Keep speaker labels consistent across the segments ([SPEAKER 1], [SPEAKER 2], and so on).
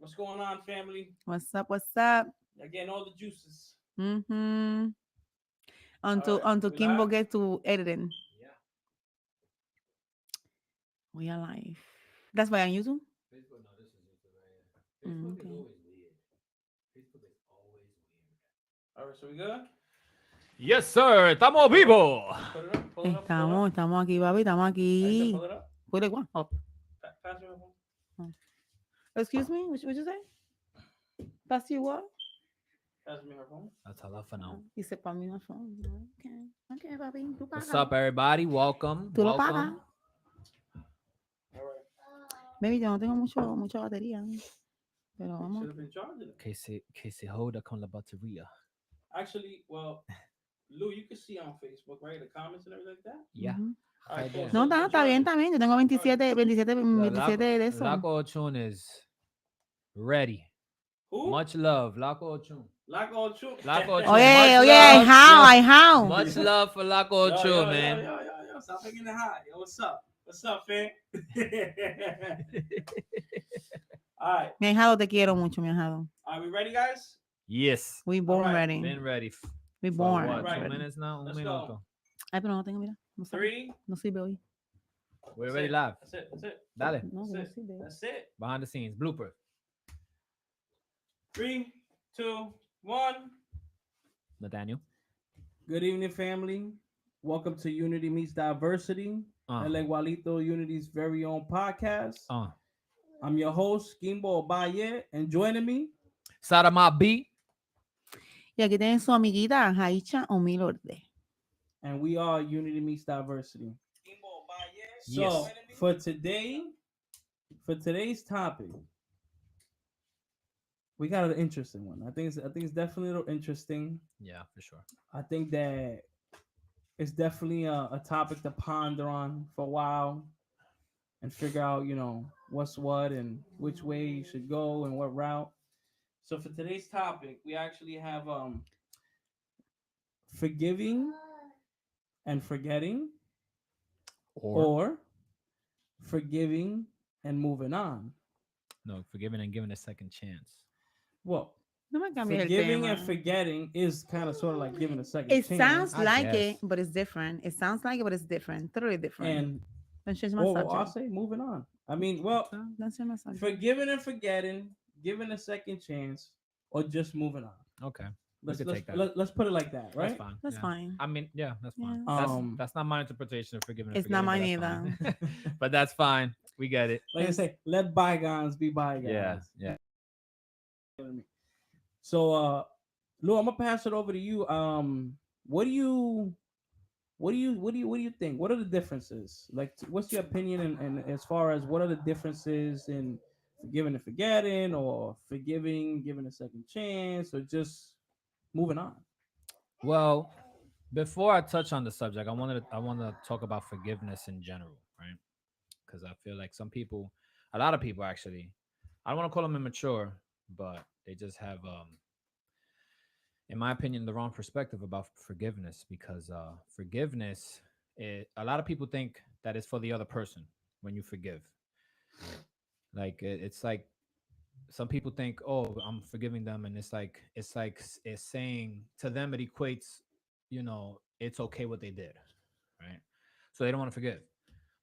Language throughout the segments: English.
[SPEAKER 1] What's going on, family?
[SPEAKER 2] What's up? What's up?
[SPEAKER 1] You're getting all the juices.
[SPEAKER 2] Mm-hmm.
[SPEAKER 1] All
[SPEAKER 2] Until
[SPEAKER 1] right,
[SPEAKER 2] until
[SPEAKER 1] we
[SPEAKER 2] Kimbo
[SPEAKER 1] live?
[SPEAKER 2] gets to editing.
[SPEAKER 1] Yeah.
[SPEAKER 2] We are live. That's why on YouTube?
[SPEAKER 3] Facebook, no, this is YouTube right here. Facebook is
[SPEAKER 2] Okay.
[SPEAKER 3] always weird. Facebook is always weird.
[SPEAKER 1] All right, so we good?
[SPEAKER 3] Yes, sir. Estamos
[SPEAKER 1] Pull it up.
[SPEAKER 3] vivo.
[SPEAKER 1] Put it up. Pull it up. Pull it
[SPEAKER 2] Estamos,
[SPEAKER 1] up.
[SPEAKER 2] estamos aquí, papi, estamos
[SPEAKER 1] I said
[SPEAKER 2] aquí.
[SPEAKER 1] pull it up.
[SPEAKER 2] Put it one up.
[SPEAKER 1] Pass me your phone.
[SPEAKER 2] Oh. Excuse me? What you say? Pass you what?
[SPEAKER 1] Pass me her phone.
[SPEAKER 3] That's all for now.
[SPEAKER 2] Y se pa' mí my phone. Okay. Okay, papi. Tú
[SPEAKER 3] What's
[SPEAKER 2] págalo.
[SPEAKER 3] up, everybody? Welcome.
[SPEAKER 2] Tú lo pagas.
[SPEAKER 3] Welcome.
[SPEAKER 1] All right.
[SPEAKER 2] Baby, yo no tengo mucha batería. Pero
[SPEAKER 1] You
[SPEAKER 2] vamos.
[SPEAKER 1] should have been charging it.
[SPEAKER 3] Que se joda con la batería.
[SPEAKER 1] Actually, well, Lou, you can see on Facebook, right? The comments and everything like that.
[SPEAKER 3] Yeah.
[SPEAKER 2] Ujú.
[SPEAKER 1] All right, cool.
[SPEAKER 3] Yeah.
[SPEAKER 2] No,
[SPEAKER 1] So
[SPEAKER 2] está bien,
[SPEAKER 1] charge it.
[SPEAKER 2] está bien. Yo tengo 27 de eso.
[SPEAKER 3] Laco Ochun is ready.
[SPEAKER 1] Who?
[SPEAKER 3] Much love, Laco Ochun.
[SPEAKER 1] Laco Chu.
[SPEAKER 3] Laco Ochun.
[SPEAKER 2] Oye,
[SPEAKER 3] Much
[SPEAKER 2] oye, I
[SPEAKER 3] love.
[SPEAKER 2] how, I
[SPEAKER 3] Yo,
[SPEAKER 2] how.
[SPEAKER 3] much love for Laco Ochun, man.
[SPEAKER 1] Yo. Stop making it hot. Yo, what's up? What's up, fam? All right.
[SPEAKER 2] Mi ahijado, te quiero mucho, mi ahijado.
[SPEAKER 1] Are we ready, guys?
[SPEAKER 3] Yes.
[SPEAKER 2] We born
[SPEAKER 1] Alright,
[SPEAKER 2] ready.
[SPEAKER 3] Been ready.
[SPEAKER 2] We
[SPEAKER 3] For
[SPEAKER 2] born
[SPEAKER 3] what?
[SPEAKER 1] Right.
[SPEAKER 3] 2
[SPEAKER 2] ready.
[SPEAKER 3] minutes now? Un
[SPEAKER 1] Let's
[SPEAKER 3] minuto.
[SPEAKER 1] go.
[SPEAKER 2] Ay, pero no tengo, mira. No sabe.
[SPEAKER 1] 3.
[SPEAKER 2] No sirve hoy.
[SPEAKER 3] We're
[SPEAKER 1] That's
[SPEAKER 3] already
[SPEAKER 1] it.
[SPEAKER 3] live.
[SPEAKER 1] That's it. That's it.
[SPEAKER 3] Dale.
[SPEAKER 2] No,
[SPEAKER 1] That's
[SPEAKER 2] no
[SPEAKER 1] it.
[SPEAKER 2] sirve.
[SPEAKER 1] That's it.
[SPEAKER 3] Behind the scenes. Blooper.
[SPEAKER 1] 3, 2, 1.
[SPEAKER 3] Nathaniel.
[SPEAKER 1] Good evening, family. Welcome to Unity Meets Diversity,
[SPEAKER 3] Uh.
[SPEAKER 1] El Igualito Unity's very own podcast.
[SPEAKER 3] Uh.
[SPEAKER 1] I'm your host, Kimbo Obaye, and joining me,
[SPEAKER 3] Sarama B.
[SPEAKER 2] Y aquí tienen su amiguita, Haicha Omilorde.
[SPEAKER 1] and we are Unity Meets Diversity. So
[SPEAKER 3] Yes.
[SPEAKER 1] for today's topic, we got an interesting one. I think it's definitely a little interesting.
[SPEAKER 3] Yeah, for sure.
[SPEAKER 1] I think that it's definitely a topic to ponder on for a while and figure out, what's what and which way you should go and what route. So for today's topic, we actually have forgiving and forgetting, or forgiving and moving on.
[SPEAKER 3] no, forgiving and giving a second chance.
[SPEAKER 1] Well,
[SPEAKER 2] No me cambies el
[SPEAKER 1] forgiving
[SPEAKER 2] tema.
[SPEAKER 1] and forgetting is kind of sort of like giving a second
[SPEAKER 2] It
[SPEAKER 1] chance.
[SPEAKER 2] sounds
[SPEAKER 3] I
[SPEAKER 2] like
[SPEAKER 3] guess.
[SPEAKER 2] it, but it's different. It sounds like it, but it's different. Totally different.
[SPEAKER 1] And
[SPEAKER 2] Don't change my
[SPEAKER 1] I'll
[SPEAKER 2] subject.
[SPEAKER 1] say moving on. I mean, well,
[SPEAKER 2] Don't change my subject.
[SPEAKER 1] forgiving and forgetting, giving a second chance, or just moving on.
[SPEAKER 3] Okay.
[SPEAKER 1] Let's
[SPEAKER 3] could
[SPEAKER 1] let's
[SPEAKER 3] take that.
[SPEAKER 1] let's put it like that, right?
[SPEAKER 3] That's fine.
[SPEAKER 2] That's
[SPEAKER 3] yeah.
[SPEAKER 2] fine.
[SPEAKER 3] I mean, yeah, that's fine.
[SPEAKER 2] Yeah.
[SPEAKER 3] That's not my interpretation of forgiving and
[SPEAKER 2] It's not
[SPEAKER 3] forgetting.
[SPEAKER 2] mine
[SPEAKER 3] but that's fine. But that's fine. We get it.
[SPEAKER 1] Like I say, let bygones be bygones.
[SPEAKER 3] Yeah. Yeah.
[SPEAKER 1] So, Lou, I'm gonna pass it over to you. What do you think? What are the differences? Like, what's your opinion and as far as what are the differences in forgiving and forgetting, or forgiving, giving a second chance, or just moving on?
[SPEAKER 3] Well, before I touch on the subject, I want to talk about forgiveness in general, right? Because I feel like a lot of people actually, I don't want to call them immature, but they just have in my opinion, the wrong perspective about forgiveness because a lot of people think that it's for the other person when you forgive. Like it's like some people think, oh, I'm forgiving them, and it's saying to them it equates, it's okay what they did, right? So they don't want to forgive,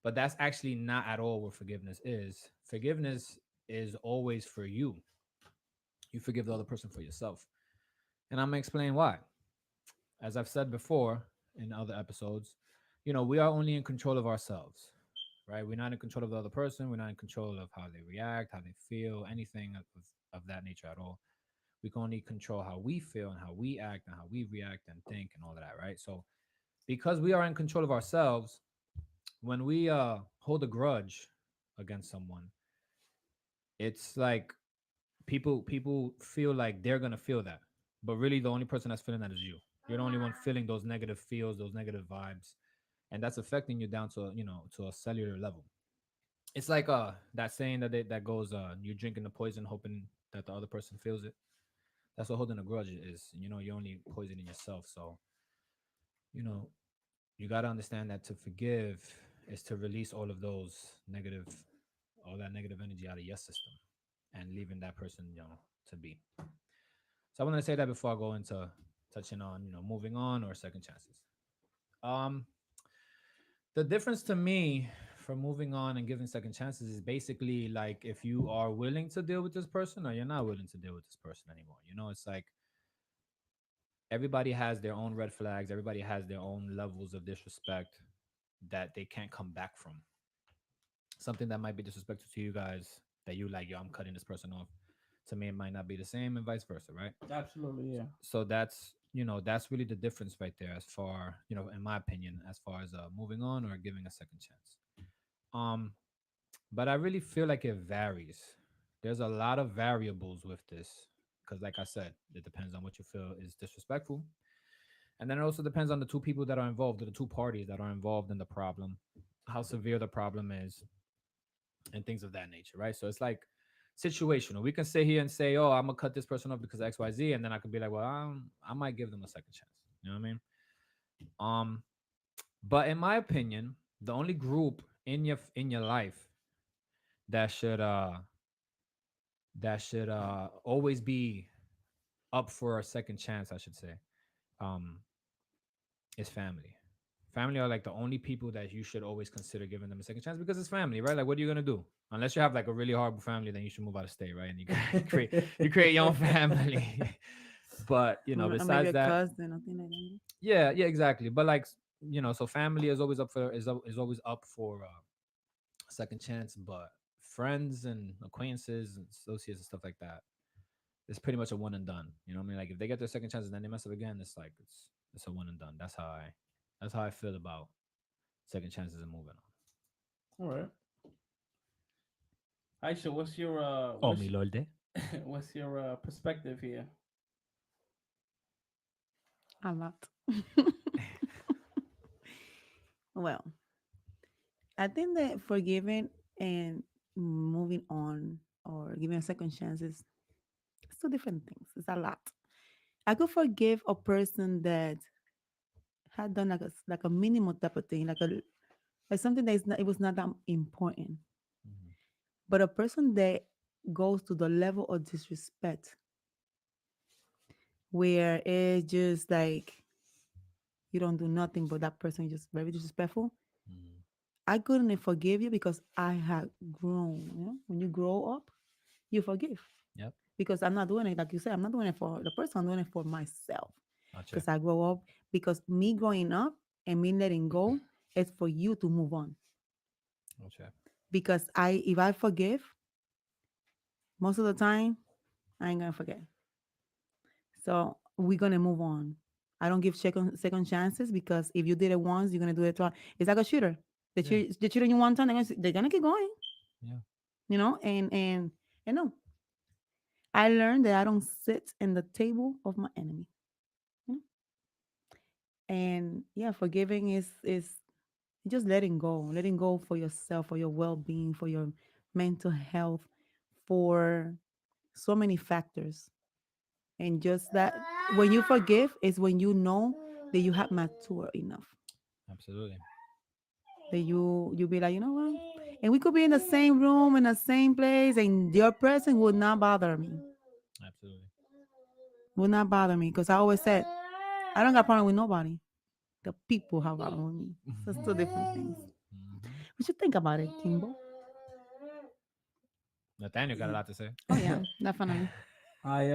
[SPEAKER 3] but that's actually not at all what forgiveness is. Forgiveness is always for you. You forgive the other person for yourself. And I'm gonna explain why. As I've said before in other episodes, we are only in control of ourselves, right? We're not in control of the other person. We're not in control of how they react, how they feel, anything of that nature at all. We can only control how we feel and how we act and how we react and think and all of that, right? So because we are in control of ourselves, when we hold a grudge against someone, it's like people feel like they're gonna feel that, but really the only person that's feeling that is you. You're the only one feeling those negative feels, those negative vibes, and that's affecting you down to to a cellular level. It's like that saying that goes you're drinking the poison hoping that the other person feels it. That's what holding a grudge is. You're only poisoning yourself. So you know you got to understand that to forgive is to release all that negative energy out of your system. and leaving that person, to be. So I want to say that before I go into touching on, moving on or second chances. Um, the difference to me for moving on and giving second chances is basically like if you are willing to deal with this person or you're not willing to deal with this person anymore. It's like everybody has their own red flags, everybody has their own levels of disrespect that they can't come back from. Something that might be disrespectful to you guys that you like, yo, I'm cutting this person off. To me, it might not be the same, and vice versa, right?
[SPEAKER 1] Absolutely, yeah.
[SPEAKER 3] So that's really the difference right there, as far in my opinion, as far as moving on or giving a second chance. Um, but I really feel like it varies. There's a lot of variables with this because, like I said, it depends on what you feel is disrespectful, and then it also depends on the two people that are involved, or the two parties that are involved in the problem, how severe the problem is, and things of that nature, right? So it's like situational. We can sit here and say, "Oh, I'm gonna cut this person off because X, Y, Z," and then I could be like, "Well, I might give them a second chance." You know what I mean? Um, but in my opinion, the only group in your life that should always be up for a second chance, I should say, um, is family. Family are like the only people that you should always consider giving them a second chance because it's family, right? Like, what are you gonna do? Unless you have like a really horrible family, then you should move out of state, right? And you create your own family. But
[SPEAKER 2] Or maybe
[SPEAKER 3] besides
[SPEAKER 2] a
[SPEAKER 3] that,
[SPEAKER 2] cousin or thing like that.
[SPEAKER 3] yeah, yeah, exactly. But like, so family is always is always up for a second chance. But friends and acquaintances and associates and stuff like that, it's pretty much a one and done. You know what I mean? Like if they get their second chance and then they mess up again, it's like it's a one and done. That's how I feel about second chances and moving
[SPEAKER 1] All right. Aisha, what's your
[SPEAKER 3] on. Oh, mi lorde.
[SPEAKER 1] what's your perspective here?
[SPEAKER 2] A lot. Well, I think that forgiving and moving on or giving a second chance is it's two different things. It's a lot. I could forgive a person that had done like a minimal type of thing, like something that is not it was not that important.
[SPEAKER 3] Mhm.
[SPEAKER 2] But a person that goes to the level of disrespect where it's just like you don't do nothing, but that person is just very disrespectful.
[SPEAKER 3] Mhm.
[SPEAKER 2] I couldn't forgive you because I had grown. When you grow up, you forgive
[SPEAKER 3] Yep.
[SPEAKER 2] because I'm not doing it like you said. I'm not doing it for the person. I'm doing it for myself
[SPEAKER 3] Gotcha.
[SPEAKER 2] because I grow up. Because me growing up and me letting go is for you to move on.
[SPEAKER 3] Gotcha.
[SPEAKER 2] Because if I forgive, most of the time I ain't gonna forget. So we're gonna move on. I don't give second chances because if you did it once, you're gonna do it twice. It's like a shooter.
[SPEAKER 3] Yeah.
[SPEAKER 2] They cheated you one time, they're gonna keep going.
[SPEAKER 3] Yeah.
[SPEAKER 2] And no, I learned that I don't sit in the table of my enemy. You know, and yeah, forgiving is just letting go for yourself, for your well being, for your mental health, for so many factors. And just that when you forgive is when you know that you have mature enough.
[SPEAKER 3] Absolutely.
[SPEAKER 2] That you be like, you know what? And we could be in the same room, in the same place, and your presence would not bother me.
[SPEAKER 3] Absolutely.
[SPEAKER 2] Would not bother me. Because I always said, I don't got problem with nobody. The people have problem with me. So it's two different things.
[SPEAKER 3] Mhm.
[SPEAKER 2] We should think about it, Kimbo.
[SPEAKER 3] Nathaniel got a lot to say.
[SPEAKER 2] Oh yeah, definitely.
[SPEAKER 1] I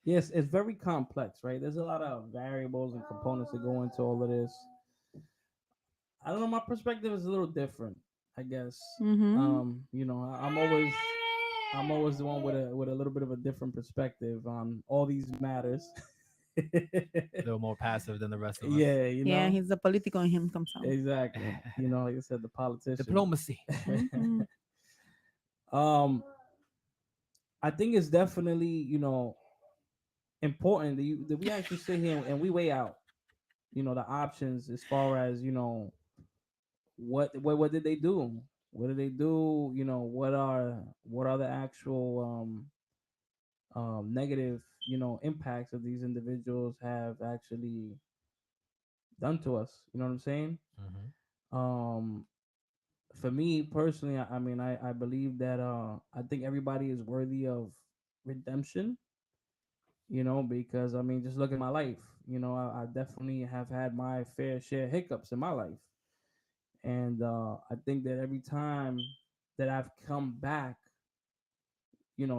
[SPEAKER 1] Yes, it's very complex, right? There's a lot of variables and components that go into all of this. I don't know. My perspective is a little different, I guess.
[SPEAKER 2] Mm-hmm.
[SPEAKER 1] I'm always the one with a little bit of a different perspective on all these matters.
[SPEAKER 3] A little more passive than the rest of us.
[SPEAKER 1] Yeah,
[SPEAKER 2] Yeah, he's the political in him comes out.
[SPEAKER 1] exactly. Like I said, the politician.
[SPEAKER 3] Diplomacy.
[SPEAKER 2] Mm-hmm.
[SPEAKER 1] um, I think it's definitely important that we actually sit here and we weigh out the options as far as what did they do? What did they do? What are the actual negative impacts that these individuals have actually done to us? You know what I'm saying?
[SPEAKER 3] Hmm.
[SPEAKER 1] Um, for me personally, I mean, I believe that I think everybody is worthy of redemption. Because I mean, just look at my life. I definitely have had my fair share of hiccups in my life, and I think that every time that I've come back,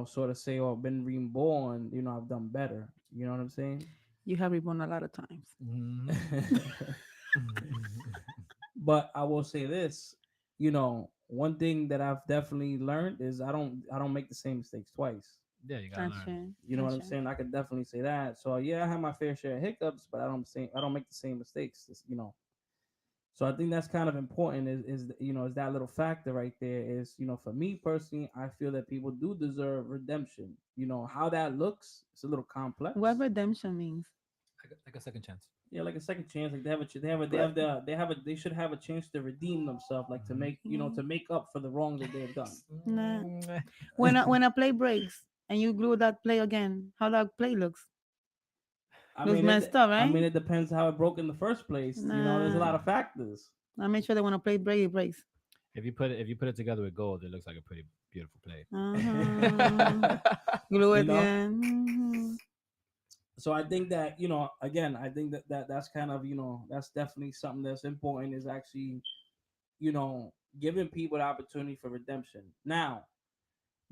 [SPEAKER 1] sort of say, or been reborn, I've done better. You know what I'm saying?
[SPEAKER 2] You have reborn a lot of times.
[SPEAKER 3] Mhm.
[SPEAKER 1] But I will say this, one thing that I've definitely learned is I don't make the same mistakes twice.
[SPEAKER 3] Yeah, you gotta learn.
[SPEAKER 2] Gotcha.
[SPEAKER 1] You know what I'm
[SPEAKER 2] Gotcha.
[SPEAKER 1] saying? I could definitely say that. So yeah, I have my fair share of hiccups, but I don't make the same mistakes. So I think that's kind of important. Is that little factor right there? Is for me personally, I feel that people do deserve redemption. How that looks, it's a little
[SPEAKER 2] What
[SPEAKER 1] complex.
[SPEAKER 2] redemption means.
[SPEAKER 3] Like a second chance.
[SPEAKER 1] Yeah, like a second chance. Like
[SPEAKER 2] But
[SPEAKER 1] they should have a chance to redeem themselves, like to
[SPEAKER 3] Mhm.
[SPEAKER 1] make to make up for the wrong that they have done.
[SPEAKER 2] nah.
[SPEAKER 3] Mm.
[SPEAKER 2] When a play breaks and you glue that play again, how that play looks?
[SPEAKER 1] I
[SPEAKER 2] Looks
[SPEAKER 1] mean
[SPEAKER 2] messed
[SPEAKER 1] it.
[SPEAKER 2] up,
[SPEAKER 1] I
[SPEAKER 2] right?
[SPEAKER 1] mean it depends how it broke in the first place. There's a
[SPEAKER 2] Nah.
[SPEAKER 1] lot of factors.
[SPEAKER 2] I make sure that when a play break, it breaks.
[SPEAKER 3] If you put it together with gold, it looks like a pretty beautiful plate.
[SPEAKER 2] Uh-huh. Glue
[SPEAKER 1] you
[SPEAKER 2] it
[SPEAKER 1] know.
[SPEAKER 2] again. Mhm.
[SPEAKER 1] So I think that again, I think that's kind of that's definitely something that's important. Is actually giving people the opportunity for redemption. Now,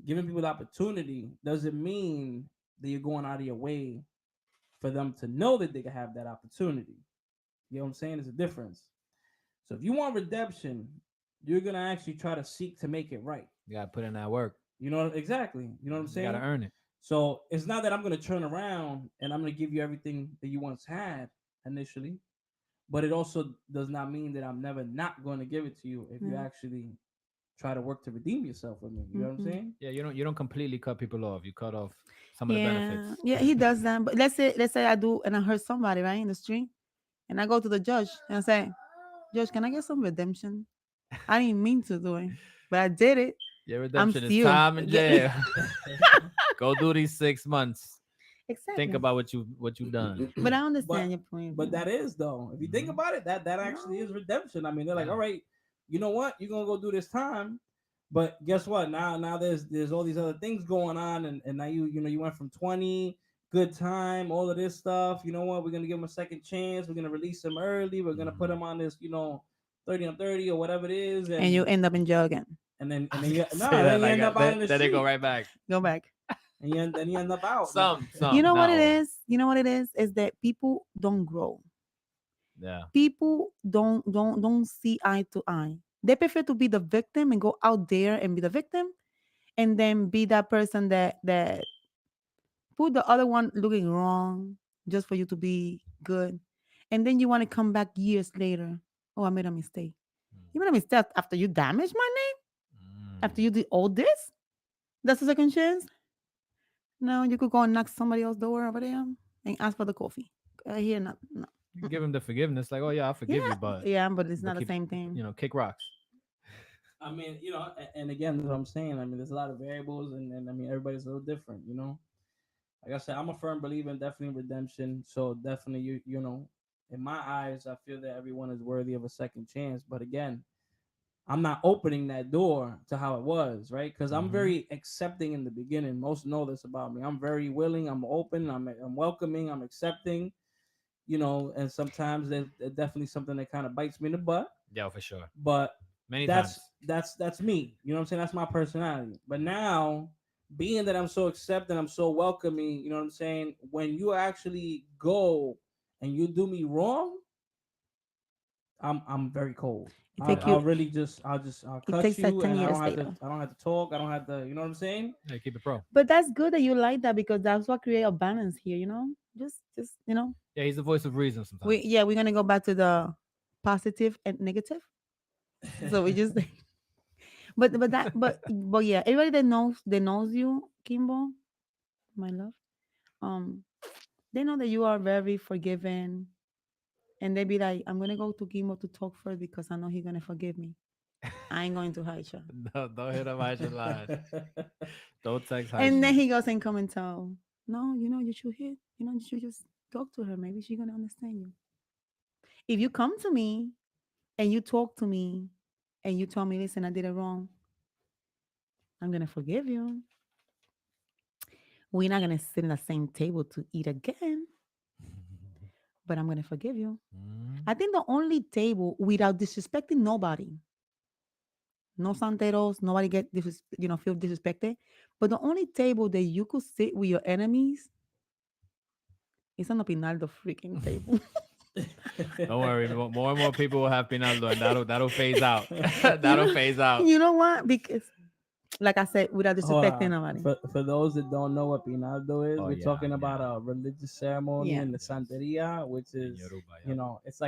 [SPEAKER 1] giving people the opportunity doesn't mean that you're going out of your way for them to know that they can have that opportunity. You know what I'm saying? There's a difference. So if you want redemption, you're gonna actually try to seek to make it right.
[SPEAKER 3] You gotta put in that work.
[SPEAKER 1] Exactly. You know what I'm
[SPEAKER 3] You gotta
[SPEAKER 1] saying?
[SPEAKER 3] earn it.
[SPEAKER 1] So it's not that I'm gonna turn around and I'm gonna give you everything that you once had initially, but it also does not mean that I'm never not going to give it to you if you
[SPEAKER 2] Yeah.
[SPEAKER 1] actually try to work to redeem yourself with me. You know what I'm
[SPEAKER 2] Hmm.
[SPEAKER 1] saying?
[SPEAKER 3] Yeah, you don't completely cut people off. You cut off some of the
[SPEAKER 2] Yeah.
[SPEAKER 3] benefits.
[SPEAKER 2] Yeah, he does that. But let's say I do and I hurt somebody, right, in the street, and I go to the judge and I say, Judge, can I get some redemption? I didn't mean to do it, but I did it.
[SPEAKER 3] Your
[SPEAKER 2] I'm
[SPEAKER 3] redemption is
[SPEAKER 2] serious.
[SPEAKER 3] time in jail. Go do these 6 months. Think
[SPEAKER 2] Exactly.
[SPEAKER 3] about what you done.
[SPEAKER 2] But I
[SPEAKER 1] but
[SPEAKER 2] understand your point of
[SPEAKER 1] but
[SPEAKER 2] view.
[SPEAKER 1] that is though. If you think
[SPEAKER 3] Hmm.
[SPEAKER 1] about it, that actually
[SPEAKER 2] No.
[SPEAKER 1] is redemption. I mean, they're like,
[SPEAKER 3] Yeah.
[SPEAKER 1] all right, you know what? You're gonna go do this time, but guess what? Now there's all these other things going on, and now you went from 20 good time, all of this stuff. You know what? We're gonna give him a second chance. We're gonna release him early. We're gonna put
[SPEAKER 3] Hmm.
[SPEAKER 1] him on this 30 on 30 or whatever it is,
[SPEAKER 2] And you end up in jail again.
[SPEAKER 3] I
[SPEAKER 1] and
[SPEAKER 3] was
[SPEAKER 1] then you
[SPEAKER 3] gonna say
[SPEAKER 1] no,
[SPEAKER 3] that
[SPEAKER 1] then you
[SPEAKER 3] like
[SPEAKER 1] end up out in the
[SPEAKER 3] then they go
[SPEAKER 1] street,
[SPEAKER 3] right back.
[SPEAKER 2] Go back.
[SPEAKER 1] then you end up out.
[SPEAKER 2] You
[SPEAKER 3] Some
[SPEAKER 2] know what
[SPEAKER 3] not
[SPEAKER 2] it
[SPEAKER 3] all.
[SPEAKER 2] is? You know what it is? Is that people don't grow.
[SPEAKER 3] Yeah.
[SPEAKER 2] People don't see eye to eye. They prefer to be the victim and go out there and be the victim and then be that person that put the other one looking wrong just for you to be good. And then you want to come back years later. Oh, I made a mistake. You made a mistake after you damaged my name? After
[SPEAKER 3] Mm.
[SPEAKER 2] you did all this? That's a second chance? No, you could go and knock somebody else's door over there and ask for the coffee. Here, no, no.
[SPEAKER 3] You give
[SPEAKER 2] Mm-mm.
[SPEAKER 3] him the forgiveness, like, oh yeah, I'll
[SPEAKER 2] Yeah,
[SPEAKER 3] forgive you, but
[SPEAKER 2] yeah, but it's not the
[SPEAKER 3] keep,
[SPEAKER 2] same thing.
[SPEAKER 3] kick rocks.
[SPEAKER 1] I mean, and again, that's what I'm saying. I mean, there's a lot of variables, and I mean, everybody's a little different. Like I said, I'm a firm believer in definitely redemption. So definitely, in my eyes, I feel that everyone is worthy of a second chance. But again, I'm not opening that door to how it was, right? Because I'm
[SPEAKER 3] Hmm.
[SPEAKER 1] very accepting in the beginning. Most know this about me. I'm very willing. I'm open. I'm welcoming. I'm accepting. And sometimes there's definitely something that kind of bites me in the butt.
[SPEAKER 3] Yeah, for sure.
[SPEAKER 1] But
[SPEAKER 3] Many
[SPEAKER 1] that's
[SPEAKER 3] times.
[SPEAKER 1] that's me. You know what I'm saying? That's my personality. But now, being that I'm so accepting, I'm so welcoming. You know what I'm saying? When you actually go and you do me wrong, I'm very cold.
[SPEAKER 2] It
[SPEAKER 1] I'll,
[SPEAKER 2] take
[SPEAKER 1] I'll
[SPEAKER 2] you.
[SPEAKER 1] really I'll
[SPEAKER 2] It
[SPEAKER 1] cut
[SPEAKER 2] takes like
[SPEAKER 1] you,
[SPEAKER 2] 10
[SPEAKER 1] and
[SPEAKER 2] years later.
[SPEAKER 1] I don't have to talk. I don't have to. You know what I'm saying?
[SPEAKER 3] Yeah, keep it pro.
[SPEAKER 2] But that's good that you like that because that's what create a balance here. Just
[SPEAKER 3] Yeah, he's the voice of reason
[SPEAKER 2] we
[SPEAKER 3] sometimes.
[SPEAKER 2] yeah we're gonna go back to the positive and negative. So we just but yeah, everybody that knows you, Kimbo, my love, um, they know that you are very forgiving, and they be like, I'm gonna go to Kimbo to talk first because I know he's gonna forgive me. I ain't going to Haisha.
[SPEAKER 3] No, don't hit him Aisha line. Don't text
[SPEAKER 2] And then
[SPEAKER 3] Aisha.
[SPEAKER 2] he goes and come and tell, no, you should hit, you should just talk to her. Maybe she's gonna understand you. If you come to me and you talk to me and you told me, listen, I did it wrong. I'm gonna forgive you. We're not gonna sit in the same table to eat again, but I'm gonna forgive you.
[SPEAKER 3] Mm.
[SPEAKER 2] I think the only table without disrespecting nobody, no santeros, nobody feel disrespected. But the only table that you could sit with your enemies is on the Pinaldo freaking table.
[SPEAKER 3] Don't worry, more and more people will have Pinaldo, and that'll phase out.
[SPEAKER 2] you
[SPEAKER 3] That'll
[SPEAKER 2] know,
[SPEAKER 3] phase out.
[SPEAKER 2] you know what? Because, like I said, without
[SPEAKER 1] Hold
[SPEAKER 2] disrespecting
[SPEAKER 1] on.
[SPEAKER 2] nobody.
[SPEAKER 1] For those that don't know what Pinaldo is,
[SPEAKER 3] Oh
[SPEAKER 1] we're
[SPEAKER 3] yeah,
[SPEAKER 1] talking about
[SPEAKER 3] yeah.
[SPEAKER 1] a religious ceremony
[SPEAKER 2] Yeah.
[SPEAKER 1] in the
[SPEAKER 3] Yes.
[SPEAKER 1] Santeria, which
[SPEAKER 3] In
[SPEAKER 1] is,
[SPEAKER 3] Yoruba,
[SPEAKER 1] you
[SPEAKER 3] yep.
[SPEAKER 1] know, it's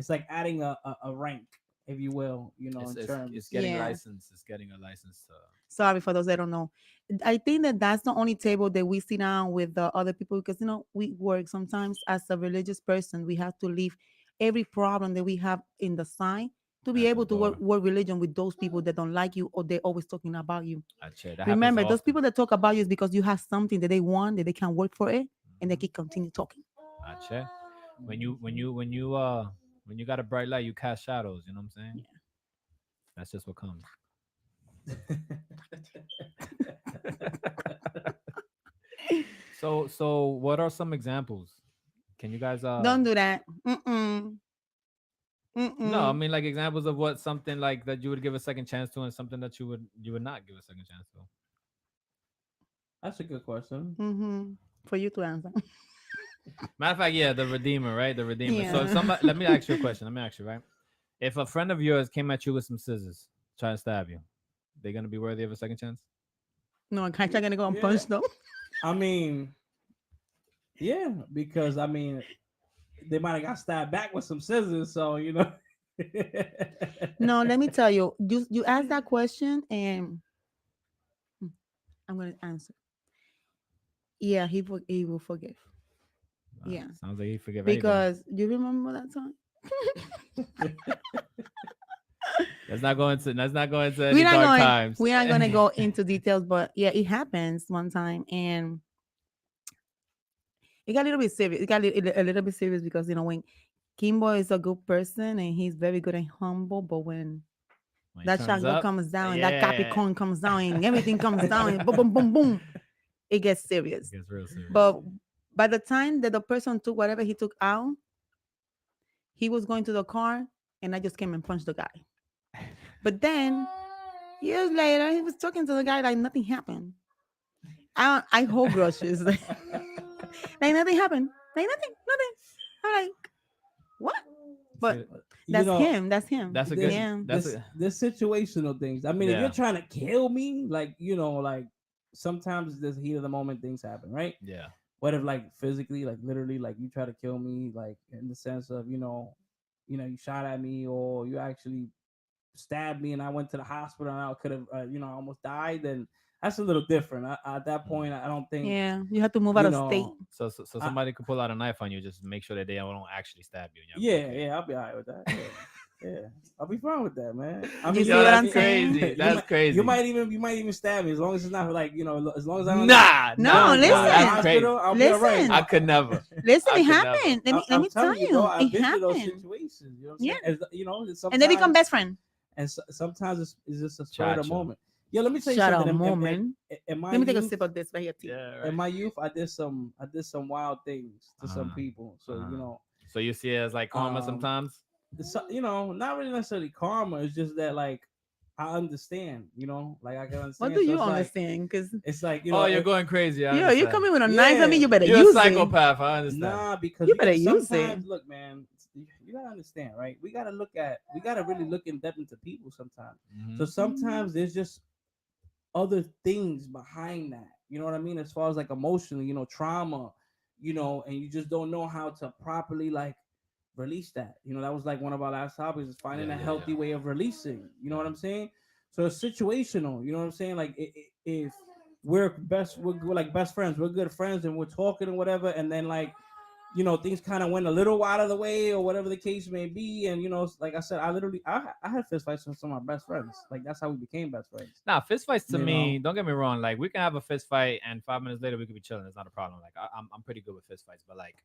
[SPEAKER 1] like adding a rank, if you will,
[SPEAKER 3] It's
[SPEAKER 1] in
[SPEAKER 3] it's it's
[SPEAKER 1] terms.
[SPEAKER 3] getting
[SPEAKER 2] Yeah.
[SPEAKER 3] licensed. It's getting a license to.
[SPEAKER 2] Sorry for those that don't know. I think that that's the only table that we sit down with the other people because we work sometimes as a religious person. We have to leave every problem that we have in the sign to be
[SPEAKER 3] At the
[SPEAKER 2] able to
[SPEAKER 3] door.
[SPEAKER 2] work religion with those people that don't like you or they're always talking about you.
[SPEAKER 3] Actually, that happens
[SPEAKER 2] Remember, those
[SPEAKER 3] often.
[SPEAKER 2] people that talk about you is because you have something that they want that they can work for it and they
[SPEAKER 3] Mhm.
[SPEAKER 2] can continue talking.
[SPEAKER 3] Actually, when you when
[SPEAKER 1] Mhm.
[SPEAKER 3] you when you when you got a bright light, you cast shadows. You know what I'm saying?
[SPEAKER 2] Yeah.
[SPEAKER 3] That's just what comes. So what are some examples? Can you guys
[SPEAKER 2] Don't do that. Mm-mm.
[SPEAKER 3] no, I
[SPEAKER 2] Mm-mm.
[SPEAKER 3] mean like examples of what something like that you would give a second chance to and something that you would not give a second chance to.
[SPEAKER 1] That's a good question.
[SPEAKER 2] Mm-hmm. For you to answer.
[SPEAKER 3] Matter of fact, yeah, the Redeemer, right? The Redeemer. So if
[SPEAKER 2] Yeah.
[SPEAKER 3] somebody, let me ask you a question. Let me ask you, right? If a friend of yours came at you with some scissors, trying to stab you, they gonna be worthy of a second chance?
[SPEAKER 2] No, I'm actually gonna go and
[SPEAKER 1] Yeah,
[SPEAKER 2] punch them.
[SPEAKER 1] I mean, yeah, because I mean, they might have got stabbed back with some scissors, so you know.
[SPEAKER 2] No, let me tell you. You asked that question, and I'm gonna answer. Yeah, he will forgive. Yeah,
[SPEAKER 3] Sounds like you forgive anything.
[SPEAKER 2] because you remember that time.
[SPEAKER 3] Let's not go into any
[SPEAKER 2] we're not
[SPEAKER 3] dark
[SPEAKER 2] going.
[SPEAKER 3] times.
[SPEAKER 2] We're not gonna go into details, but yeah, it happens one time, and it got a little bit serious. It got a little bit serious because when Kimbo is a good person and he's very good and humble, but when
[SPEAKER 3] When he
[SPEAKER 2] that
[SPEAKER 3] turns
[SPEAKER 2] Shango
[SPEAKER 3] up,
[SPEAKER 2] comes down and that
[SPEAKER 3] yeah,
[SPEAKER 2] Capricorn comes down and everything comes down and boom, boom, boom, boom, it gets
[SPEAKER 3] it
[SPEAKER 2] serious.
[SPEAKER 3] gets real serious.
[SPEAKER 2] But by the time that the person took whatever he took out, he was going to the car and I just came and punched the guy. But then years later, he was talking to the guy like nothing happened. I hold grudges. Like nothing happened. Like nothing. I'm like, what? But
[SPEAKER 3] See,
[SPEAKER 1] you
[SPEAKER 2] that's
[SPEAKER 1] know,
[SPEAKER 2] him. That's him.
[SPEAKER 3] that's a
[SPEAKER 1] this
[SPEAKER 3] good.
[SPEAKER 2] Yeah.
[SPEAKER 3] That's
[SPEAKER 1] this
[SPEAKER 3] a
[SPEAKER 1] this situational things. I mean, if you're
[SPEAKER 3] yeah,
[SPEAKER 1] trying to kill me, like like sometimes this heat of the moment things happen, right?
[SPEAKER 3] yeah,
[SPEAKER 1] What if like physically, like literally, like you try to kill me, like in the sense of you shot at me or you actually stabbed me and I went to the hospital and I could have almost died. Then that's a little different. At that
[SPEAKER 3] Mm.
[SPEAKER 1] point, I don't think
[SPEAKER 2] Yeah. You have to move out
[SPEAKER 1] you
[SPEAKER 2] of state.
[SPEAKER 1] know.
[SPEAKER 3] So
[SPEAKER 1] I,
[SPEAKER 3] somebody could pull out a knife on you, just make sure that they don't actually stab you, and y'all be
[SPEAKER 1] yeah,
[SPEAKER 3] okay.
[SPEAKER 1] yeah, I'll be alright with that. Yeah. Yeah, I'll be fine with that, man. I
[SPEAKER 2] You
[SPEAKER 1] mean,
[SPEAKER 2] see
[SPEAKER 3] Yo,
[SPEAKER 2] what
[SPEAKER 3] that's
[SPEAKER 2] I'm saying?
[SPEAKER 3] crazy.
[SPEAKER 1] you
[SPEAKER 3] That's
[SPEAKER 1] might you
[SPEAKER 3] crazy.
[SPEAKER 1] might even stab me as long as it's not like as long as I don't
[SPEAKER 3] Nah,
[SPEAKER 2] No,
[SPEAKER 3] nah,
[SPEAKER 1] go
[SPEAKER 3] nah.
[SPEAKER 1] to the
[SPEAKER 3] That's
[SPEAKER 2] listen.
[SPEAKER 3] crazy.
[SPEAKER 1] hospital, I'll be all right.
[SPEAKER 3] I
[SPEAKER 2] Listen.
[SPEAKER 3] could never.
[SPEAKER 2] Listen,
[SPEAKER 3] I
[SPEAKER 2] it
[SPEAKER 3] could never.
[SPEAKER 2] happened. Let
[SPEAKER 1] I'm
[SPEAKER 2] me tell
[SPEAKER 1] telling you, bro.
[SPEAKER 2] you. It
[SPEAKER 1] I've been through those
[SPEAKER 2] happened.
[SPEAKER 1] situations. You know what I'm
[SPEAKER 2] Yeah.
[SPEAKER 1] saying?
[SPEAKER 2] And they become
[SPEAKER 1] Sometimes
[SPEAKER 2] best friend.
[SPEAKER 1] and sometimes it's just a spur of the
[SPEAKER 3] Chacho.
[SPEAKER 1] moment. Yeah, let me tell you
[SPEAKER 2] Shut
[SPEAKER 1] something.
[SPEAKER 2] up, moment.
[SPEAKER 1] In my
[SPEAKER 2] Let me take a
[SPEAKER 1] youth,
[SPEAKER 2] sip of this right here, tea.
[SPEAKER 3] Yeah,
[SPEAKER 1] in
[SPEAKER 3] right.
[SPEAKER 1] my youth, I did some wild things to some
[SPEAKER 3] Uh-huh.
[SPEAKER 1] people. So
[SPEAKER 3] Uh-huh. So you see it as like karma
[SPEAKER 1] um,
[SPEAKER 3] sometimes?
[SPEAKER 1] not really necessarily karma. It's just that like I understand. Like I can
[SPEAKER 2] What do
[SPEAKER 1] understand. So
[SPEAKER 2] you understand? Because
[SPEAKER 1] it's like
[SPEAKER 3] Oh, you're going crazy. I
[SPEAKER 2] you
[SPEAKER 3] understand.
[SPEAKER 2] coming with a knife at me,
[SPEAKER 1] yeah,
[SPEAKER 2] you better
[SPEAKER 3] You're a
[SPEAKER 2] use it.
[SPEAKER 3] psychopath. I understand.
[SPEAKER 1] nah, because
[SPEAKER 2] You
[SPEAKER 1] you
[SPEAKER 2] better
[SPEAKER 1] got
[SPEAKER 2] use it.
[SPEAKER 1] sometimes look, man. You gotta understand, right? We gotta really look in depth into people sometimes. So
[SPEAKER 3] Hmm.
[SPEAKER 2] Mhm.
[SPEAKER 1] sometimes there's just other things behind that. You know what I mean? As far as like emotionally, trauma, and you just don't know how to properly like release that. That was like one of our last topics is finding
[SPEAKER 3] Yeah,
[SPEAKER 1] a
[SPEAKER 3] yeah, yeah,
[SPEAKER 1] healthy way of releasing. You know what
[SPEAKER 3] yeah.
[SPEAKER 1] I'm saying? So it's situational. You know what I'm saying? Like if we're like best friends, we're good friends, and we're talking and whatever, and then like things kind of went a little out of the way or whatever the case may be. And, like I said, I had fist fights with some of my best friends. Like, that's how we became best friends,
[SPEAKER 3] Nah, fist fights to
[SPEAKER 1] you
[SPEAKER 3] me.
[SPEAKER 1] know?
[SPEAKER 3] Don't get me wrong. Like we can have a fist fight, and 5 minutes later we could be chilling. It's not a problem. Like I'm pretty good with fist fights, but like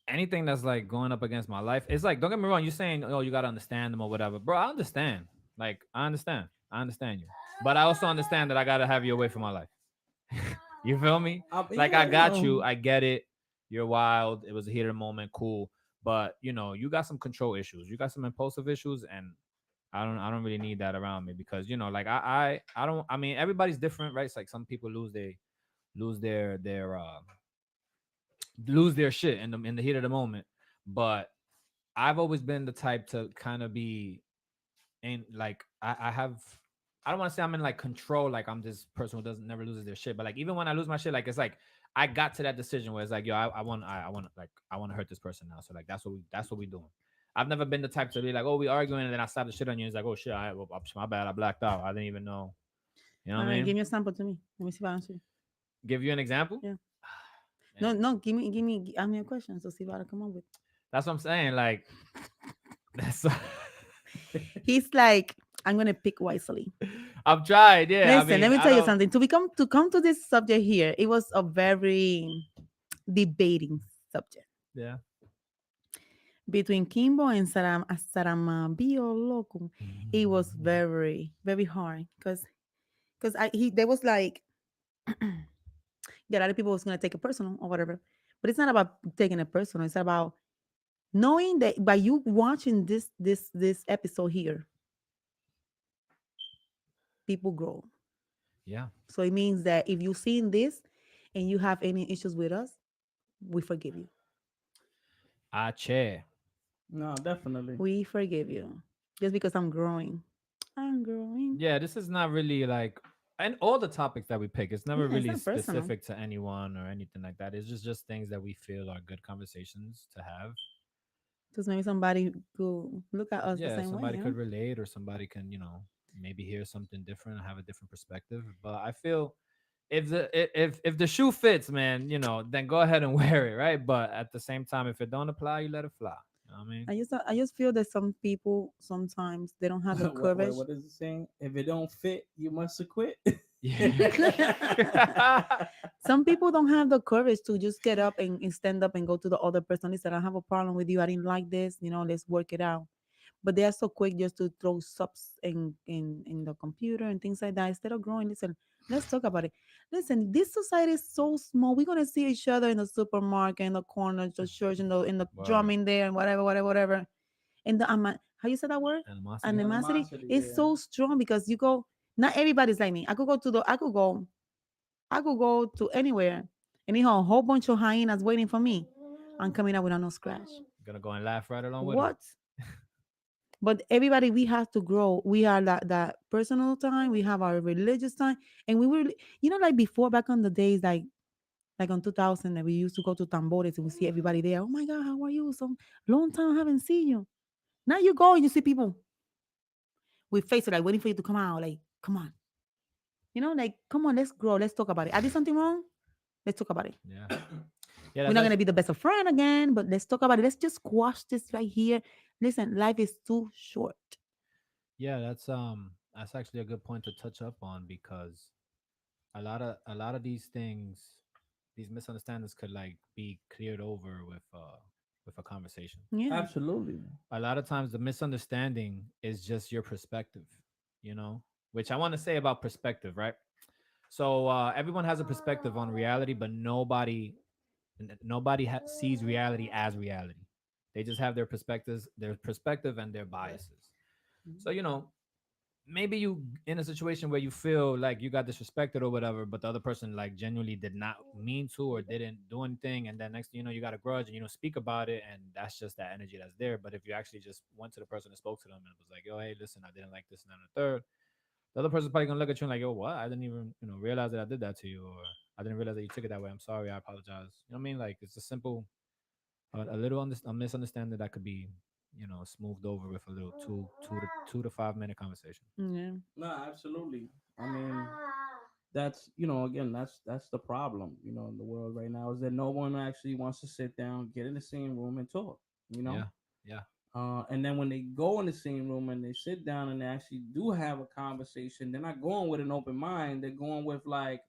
[SPEAKER 3] anything that's like going up against my life, it's like, don't get me wrong, you're saying, oh, you gotta understand them or whatever. Bro, I understand. Like, I understand. I understand you. But I also understand that I gotta have you away from my life. You feel me? Like, I
[SPEAKER 1] Yeah,
[SPEAKER 3] got you. I get it. You're wild. It was a heated moment, cool. But you got some control issues. You got some impulsive issues, and I don't really need that around me because like I don't. I mean, everybody's different, right? It's like some people lose their shit in the heat of the moment. But I've always been the type to kind of be in, like, I have. I don't want to say I'm in like control, like I'm this person who doesn't never loses their shit. But like even when I lose my shit, like it's like I got to that decision where it's like, yo, I want to hurt this person now. So like that's what we doing. I've never been the type to be like, oh, we arguing, and then I slap the shit on you. It's like, oh shit, my bad, I blacked out. I didn't even know. You know
[SPEAKER 2] All
[SPEAKER 3] what I
[SPEAKER 2] right, give
[SPEAKER 3] mean?
[SPEAKER 2] me a sample to me. Let me see if I answer you.
[SPEAKER 3] Give you an example.
[SPEAKER 2] Yeah. No,
[SPEAKER 3] Man,
[SPEAKER 2] no, ask me a question to see what I come up with.
[SPEAKER 3] that's what I'm saying. Like that's.
[SPEAKER 2] He's like, I'm gonna pick wisely.
[SPEAKER 3] I've tried. Yeah, I
[SPEAKER 2] Listen, let
[SPEAKER 3] mean,
[SPEAKER 2] me
[SPEAKER 3] I
[SPEAKER 2] tell you
[SPEAKER 3] don't.
[SPEAKER 2] something. To come to this subject here, it was a very debating subject
[SPEAKER 3] Yeah.
[SPEAKER 2] between Kimbo and Saramabio Loco. It was very very hard because I he there was like a lot of people was gonna take it personal or whatever, but it's not about taking it personal. It's about knowing that by you watching this episode here, people grow.
[SPEAKER 3] Yeah.
[SPEAKER 2] So it means that if you've seen this and you have any issues with us, we forgive you.
[SPEAKER 3] I chair.
[SPEAKER 1] no, definitely.
[SPEAKER 2] We forgive you. Just because I'm growing. I'm growing.
[SPEAKER 3] Yeah, this is not really like, and all the topics that we pick, it's never
[SPEAKER 2] Yeah, it's
[SPEAKER 3] really
[SPEAKER 2] not personal.
[SPEAKER 3] specific to anyone or anything like that. It's just things that we feel are good conversations to have.
[SPEAKER 2] Because maybe somebody could look at us the
[SPEAKER 3] Yeah,
[SPEAKER 2] same way,
[SPEAKER 3] somebody
[SPEAKER 2] you
[SPEAKER 3] could
[SPEAKER 2] know?
[SPEAKER 3] relate, or somebody can, maybe hear something different, have a different perspective. But I feel if the shoe fits, man, then go ahead and wear it, right? But at the same time, if it don't apply, you let it fly. You know what I mean?
[SPEAKER 2] I just feel that some people sometimes they don't have the
[SPEAKER 1] what
[SPEAKER 2] courage.
[SPEAKER 1] what is it saying? If it don't fit, you must quit.
[SPEAKER 3] Yeah.
[SPEAKER 2] Some people don't have the courage to just get up and stand up and go to the other person. Listen, I have a problem with you. I didn't like this. Let's work it out. But they are so quick just to throw subs in the computer and things like that instead of growing. Listen, let's talk about it. Listen, this society is so small. We're gonna see each other in the supermarket, in the corner, the church, in the
[SPEAKER 3] Word.
[SPEAKER 2] drumming there, and whatever, whatever, whatever. And how you say that word?
[SPEAKER 3] Animosity.
[SPEAKER 2] Animosity
[SPEAKER 1] Animosity,
[SPEAKER 2] is
[SPEAKER 1] yeah.
[SPEAKER 2] so strong because you go. Not everybody's like me. I could go to anywhere, and you have a whole bunch of hyenas waiting for me. I'm coming out without no scratch.
[SPEAKER 3] Gonna go and laugh right along with them.
[SPEAKER 2] What? But everybody, we have to grow. We have that personal time. We have our religious time, and we will. Like before, back on the days, like on 2000, that we used to go to tambores and we see everybody there. Oh my God, how are you? Some long time I haven't seen you. Now you go and you see people with faces like waiting for you to come out. Like, come on, like come on, let's grow. Let's talk about it. I did something wrong. Let's talk about it.
[SPEAKER 3] Yeah. Yeah,
[SPEAKER 2] We're
[SPEAKER 3] that's
[SPEAKER 2] not gonna
[SPEAKER 3] actually
[SPEAKER 2] be the best of friend again, but let's talk about it. Let's just squash this right here. Listen, life is too short.
[SPEAKER 3] yeah, that's actually a good point to touch up on because a lot of these things, these misunderstandings could like be cleared over with a conversation.
[SPEAKER 2] Yeah.
[SPEAKER 1] Absolutely.
[SPEAKER 3] A lot of times the misunderstanding is just your perspective, you know, which I want to say about perspective, right? So everyone has a perspective on reality, but nobody sees reality as reality. They just have their perspective and their biases. So maybe you in a situation where you feel like you got disrespected or whatever, but the other person like genuinely did not mean to or didn't do anything, and then next thing you know, you got a grudge and you don't speak about it, and that's just that energy that's there. But if you actually just went to the person and spoke to them and was like, yo, hey, listen, I didn't like this and that and the third, the other person's probably gonna look at you and like, yo, what? I didn't even realize that I did that to you, or I didn't realize that you took it that way. I'm sorry. I apologize. You know what I mean? Like it's a simple, a little a misunderstanding that could be smoothed over with a little 2 to 5 minute conversation.
[SPEAKER 2] Yeah.
[SPEAKER 1] No, absolutely. I mean, that's again, that's the problem, in the world right now, is that no one actually wants to sit down, get in the same room and talk. You know,
[SPEAKER 3] Yeah, yeah,
[SPEAKER 1] and then when they go in the same room and they sit down and they actually do have a conversation, they're not going with an open mind. They're going with like,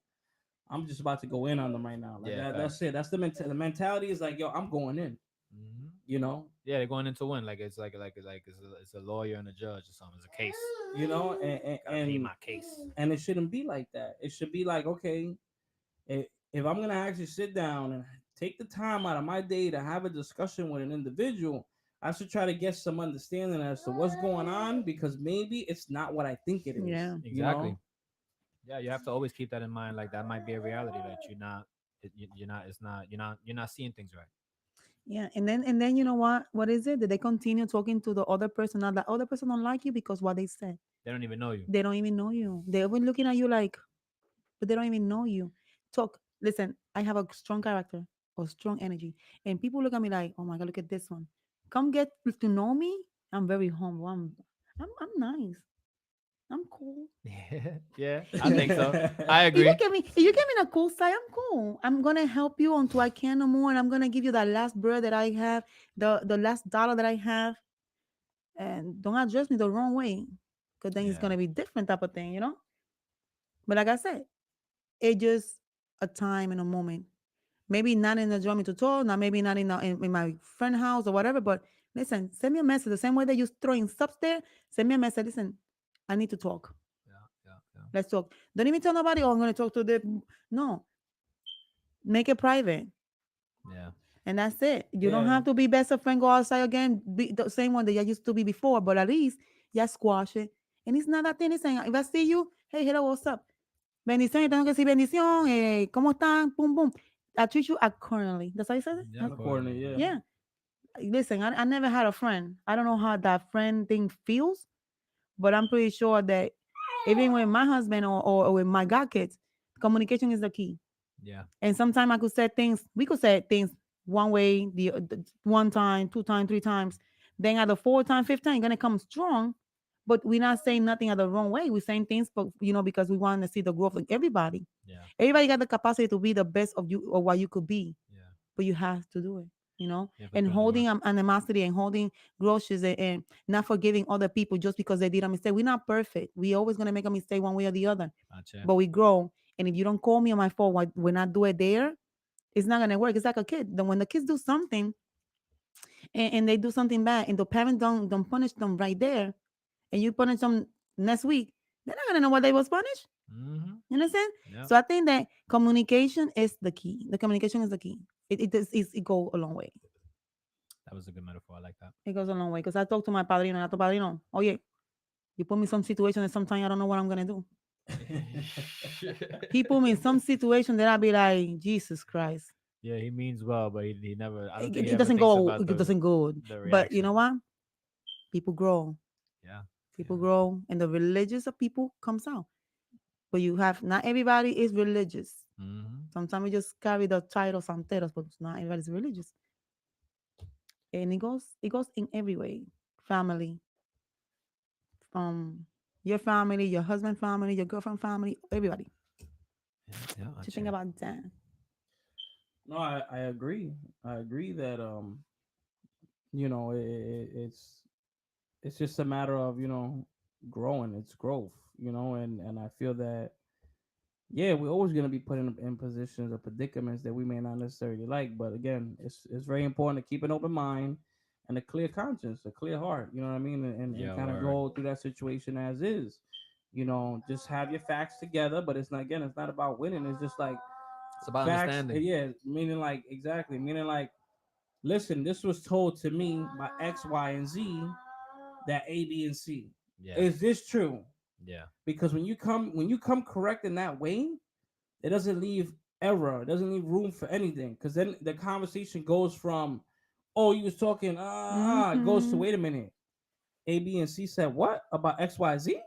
[SPEAKER 1] I'm just about to go in on them right now. Like
[SPEAKER 3] yeah.
[SPEAKER 1] that. That's
[SPEAKER 3] Facts.
[SPEAKER 1] it. That's the mentality. The mentality is like, yo, I'm going in. You know,
[SPEAKER 3] Yeah, they're going into win. Like it's a lawyer and a judge or something. It's a case.
[SPEAKER 1] you know,
[SPEAKER 3] Gotta pay my case.
[SPEAKER 1] and it shouldn't be like that. It should be like, okay, if I'm gonna actually sit down and take the time out of my day to have a discussion with an individual, I should try to get some understanding as to what's going on, because maybe it's not what I think it is.
[SPEAKER 2] Yeah.
[SPEAKER 1] You
[SPEAKER 3] Exactly.
[SPEAKER 1] know?
[SPEAKER 3] Yeah, you have to always keep that in mind. Like that might be a reality that you're not. You're not. It's not. You're not seeing things right.
[SPEAKER 2] Yeah, and then you know what? What is it? That they continue talking to the other person. Now the other person don't like you because what they said.
[SPEAKER 3] They don't even know you.
[SPEAKER 2] They don't even know you. They've been looking at you like, but they don't even know you. Talk. Listen, I have a strong character or strong energy, and people look at me like, oh my god, look at this one. Come get to know me. I'm very humble. I'm nice. I'm cool.
[SPEAKER 3] Yeah, yeah. I think so. I
[SPEAKER 2] If you
[SPEAKER 3] agree.
[SPEAKER 2] get me, if you get me in a cool side, I'm cool. I'm gonna help you until I can no more, and I'm gonna give you that last bread that I have, the last dollar that I have, and don't address me the wrong way, because then it's
[SPEAKER 3] Yeah,
[SPEAKER 2] gonna be different type of thing, you know. But like I said, it just a time and a moment. Maybe not in the drumming tutorial, not maybe not in my friend house or whatever. But listen, send me a message the same way that you're throwing subs there. Send me a message. Listen, I need to talk.
[SPEAKER 3] yeah, yeah, yeah,
[SPEAKER 2] Let's talk. Don't even tell nobody. Oh, I'm gonna talk to the. No, make it private.
[SPEAKER 3] yeah,
[SPEAKER 2] And that's it. You don't
[SPEAKER 1] Yeah.
[SPEAKER 2] have to be best of friend, go outside again, be the same one that you used to be before, but at least you squash it. And it's not that thing. It's saying, if I see you, hey, hello, what's up? Bendición, yo tengo que decir bendición, ¿cómo están? Boom, boom. I treat you accordingly. That's how you said it?
[SPEAKER 3] yeah. Accordingly,
[SPEAKER 1] Accordingly, yeah.
[SPEAKER 3] yeah,
[SPEAKER 2] Yeah. Listen, I never had a friend. I don't know how that friend thing feels, but I'm pretty sure that even with my husband or with my god kids, communication is the key.
[SPEAKER 3] yeah,
[SPEAKER 2] And sometimes I could say things, we could say things one way, the one time, two times, three times. Then at the fourth time, fifth time, you're gonna come strong. But we're not saying nothing at the wrong way. We're saying things, but because we want to see the growth of everybody.
[SPEAKER 3] yeah,
[SPEAKER 2] Everybody got the capacity to be the best of you or what you could be,
[SPEAKER 3] yeah.
[SPEAKER 2] but you have to do it.
[SPEAKER 3] You have to
[SPEAKER 2] And
[SPEAKER 3] put in the
[SPEAKER 2] holding
[SPEAKER 3] work.
[SPEAKER 2] animosity and holding grudges and not forgiving other people just because they did a mistake. We're not perfect. We always gonna make a mistake one way or the other,
[SPEAKER 3] Gotcha.
[SPEAKER 2] but we grow. And if you don't call me on my phone when I do it there, it's not gonna work. It's like a kid. Then when the kids do something and they do something bad, and the parents don't punish them right there, and you punish them next week, they're not gonna know what they was punished.
[SPEAKER 3] Mm-hmm.
[SPEAKER 2] You understand?
[SPEAKER 3] Yeah,
[SPEAKER 2] So I think that communication is the key. The communication is the key. It go a long way.
[SPEAKER 3] that was a good metaphor. I like that.
[SPEAKER 2] It goes a long way. Because I talk to my padrino, and I told padrino, oh yeah, you put me in some situation and sometimes I don't know what I'm gonna do. He put me in some situation that I'll be like, Jesus Christ.
[SPEAKER 3] Yeah, he means well, but he never. I don't think
[SPEAKER 2] It,
[SPEAKER 3] he
[SPEAKER 2] it
[SPEAKER 3] ever
[SPEAKER 2] doesn't
[SPEAKER 3] thinks
[SPEAKER 2] go.
[SPEAKER 3] about
[SPEAKER 2] It doesn't go.
[SPEAKER 3] the
[SPEAKER 2] But you
[SPEAKER 3] reaction.
[SPEAKER 2] know what? People grow.
[SPEAKER 3] Yeah,
[SPEAKER 2] People
[SPEAKER 3] yeah.
[SPEAKER 2] grow, and the religious of people comes out. But you have not everybody is religious.
[SPEAKER 3] Mm-hmm.
[SPEAKER 2] Sometimes we just carry the title santeros, but not everybody's religious. And it goes in every way. Family, um, your family, your husband family, your girlfriend family, everybody.
[SPEAKER 3] Yeah, yeah.
[SPEAKER 2] To think
[SPEAKER 3] Gotcha.
[SPEAKER 2] about that.
[SPEAKER 1] No, I agree. I agree that you know, it's just a matter of, growing. It's growth, and I feel that, yeah, we're always going to be put in positions or predicaments that we may not necessarily like. But again, it's very important to keep an open mind and a clear conscience, a clear heart. You know what I mean? And
[SPEAKER 3] Yeah,
[SPEAKER 1] kind of
[SPEAKER 3] word.
[SPEAKER 1] go through that situation as is. Just have your facts together. But it's not about winning. It's just like
[SPEAKER 3] It's about
[SPEAKER 1] facts.
[SPEAKER 3] understanding.
[SPEAKER 1] Yeah, meaning like exactly, meaning like, listen, this was told to me by X, Y, and Z, that A, B, and C.
[SPEAKER 3] Yeah,
[SPEAKER 1] Is this true?
[SPEAKER 3] yeah,
[SPEAKER 1] Because when you come correct in that way, it doesn't leave error. It doesn't leave room for anything. Because then the conversation goes from, oh, you was talking, it goes to,
[SPEAKER 2] Mm-hmm.
[SPEAKER 1] wait a minute. A, B, and C said what about X, Y, Z?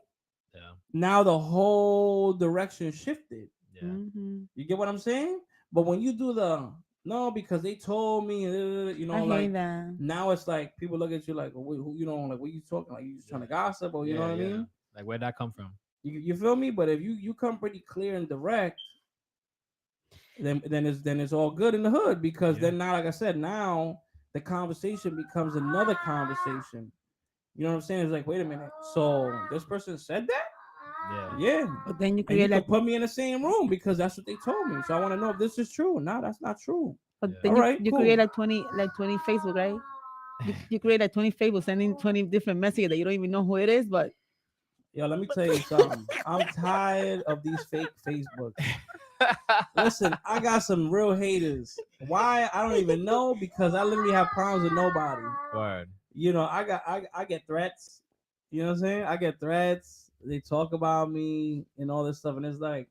[SPEAKER 3] yeah,
[SPEAKER 1] Now the whole direction shifted.
[SPEAKER 3] yeah,
[SPEAKER 2] Mm-hmm.
[SPEAKER 1] You get what I'm saying? But when you do the, no, because they told me,
[SPEAKER 2] I hate
[SPEAKER 1] like,
[SPEAKER 2] that.
[SPEAKER 1] now it's like people look at you like, well, like, what you talking? Like, you just trying to gossip, or you know
[SPEAKER 3] yeah,
[SPEAKER 1] what I
[SPEAKER 3] yeah.
[SPEAKER 1] mean?
[SPEAKER 3] Like where'd that come from?
[SPEAKER 1] You feel me? But if you come pretty clear and direct, then it's all good in the hood, because
[SPEAKER 3] Yeah,
[SPEAKER 1] then now, like I said, now the conversation becomes another conversation. You know what I'm saying? It's like, wait a minute. So this person said
[SPEAKER 3] yeah,
[SPEAKER 1] that? Yeah.
[SPEAKER 2] But then you
[SPEAKER 1] And you
[SPEAKER 2] create like,
[SPEAKER 1] could put me in the same room because that's what they told me. So I want to know if this is true. No, that's not true.
[SPEAKER 2] but
[SPEAKER 3] yeah,
[SPEAKER 2] then
[SPEAKER 1] All
[SPEAKER 2] you
[SPEAKER 1] right,
[SPEAKER 2] you
[SPEAKER 1] cool.
[SPEAKER 2] create like 20 Facebook, right? You create like 20 Facebook sending 20 different messages that you don't even know who it is, but
[SPEAKER 1] Yo, let me tell you something. I'm tired of these fake Facebooks. Listen, I got some real haters. Why? I don't even know because I literally have problems with nobody.
[SPEAKER 3] Word.
[SPEAKER 1] I get threats. You know what I'm saying? I get threats. They talk about me and all this stuff, and it's like,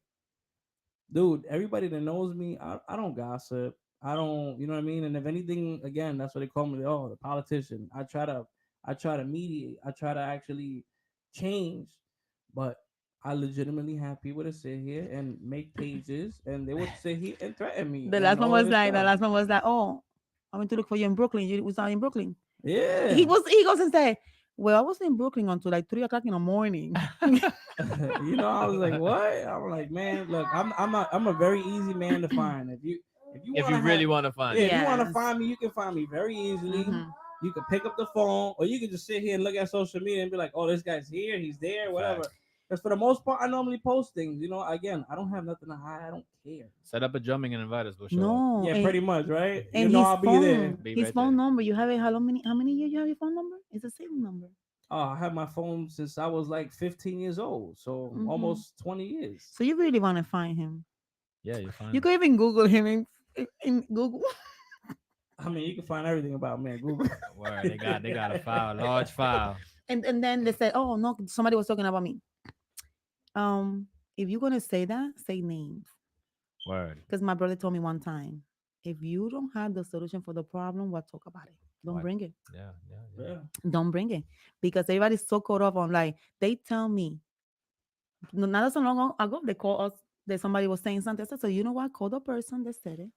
[SPEAKER 1] dude, everybody that knows me, I don't gossip. I don't, you know what I mean? And if anything, again, that's what they call me. Oh, the politician. I try to mediate. I try to actually change, but I legitimately have people that sit here and make pages, and they would sit here and threaten me
[SPEAKER 2] the
[SPEAKER 1] and
[SPEAKER 2] last one
[SPEAKER 1] all of
[SPEAKER 2] was
[SPEAKER 1] this
[SPEAKER 2] like, the
[SPEAKER 1] stuff.
[SPEAKER 2] last one was like, oh, I went to look for you in Brooklyn. You was not in Brooklyn.
[SPEAKER 1] Yeah.
[SPEAKER 2] He goes and say, well, I was in Brooklyn until like 3 o'clock in the morning.
[SPEAKER 1] I was like, what? I'm like, man, look, I'm a very easy man to find. If you
[SPEAKER 3] If
[SPEAKER 1] want to
[SPEAKER 3] you
[SPEAKER 1] have
[SPEAKER 3] really want to
[SPEAKER 1] yeah,
[SPEAKER 3] find
[SPEAKER 1] if
[SPEAKER 3] it.
[SPEAKER 1] you want to
[SPEAKER 2] Yes.
[SPEAKER 1] find me, you can find me very easily.
[SPEAKER 2] Hmm.
[SPEAKER 1] You can pick up the phone, or you can just sit here and look at social media and be like, oh, this guy's here, he's there, whatever.
[SPEAKER 3] Facts.
[SPEAKER 1] Because for the most part, I normally post things. Again, I don't have nothing to hide. I don't care.
[SPEAKER 3] Set up a drumming and invite us. We'll show up.
[SPEAKER 2] No,
[SPEAKER 1] Yeah, pretty much, right?
[SPEAKER 2] and
[SPEAKER 1] I'll be there.
[SPEAKER 3] Be
[SPEAKER 2] his
[SPEAKER 3] right
[SPEAKER 2] phone
[SPEAKER 3] there.
[SPEAKER 2] number. You have it. How many years you have your phone number? It's the same number.
[SPEAKER 1] Oh, I have my phone since I was like 15 years old, so
[SPEAKER 2] Hmm.
[SPEAKER 1] almost 20 years.
[SPEAKER 2] So you really want to find him?
[SPEAKER 3] Yeah, you'll find
[SPEAKER 2] You
[SPEAKER 3] him.
[SPEAKER 2] could even Google him in Google.
[SPEAKER 1] I mean, you can find everything about me on Google.
[SPEAKER 3] Word. They got a file, large file.
[SPEAKER 2] And then they said, oh no, somebody was talking about me. Um, if you're gonna say that, say names.
[SPEAKER 3] Word.
[SPEAKER 2] Because my brother told me one time, if you don't have the solution for the problem, we'll talk about it. Don't
[SPEAKER 3] What?
[SPEAKER 2] bring it.
[SPEAKER 3] Yeah, yeah, yeah.
[SPEAKER 1] Yeah.
[SPEAKER 2] Don't bring it. Because everybody's so caught up on like they tell me not so long ago they called us that somebody was saying something. I said, so you know what? Call the person that said it.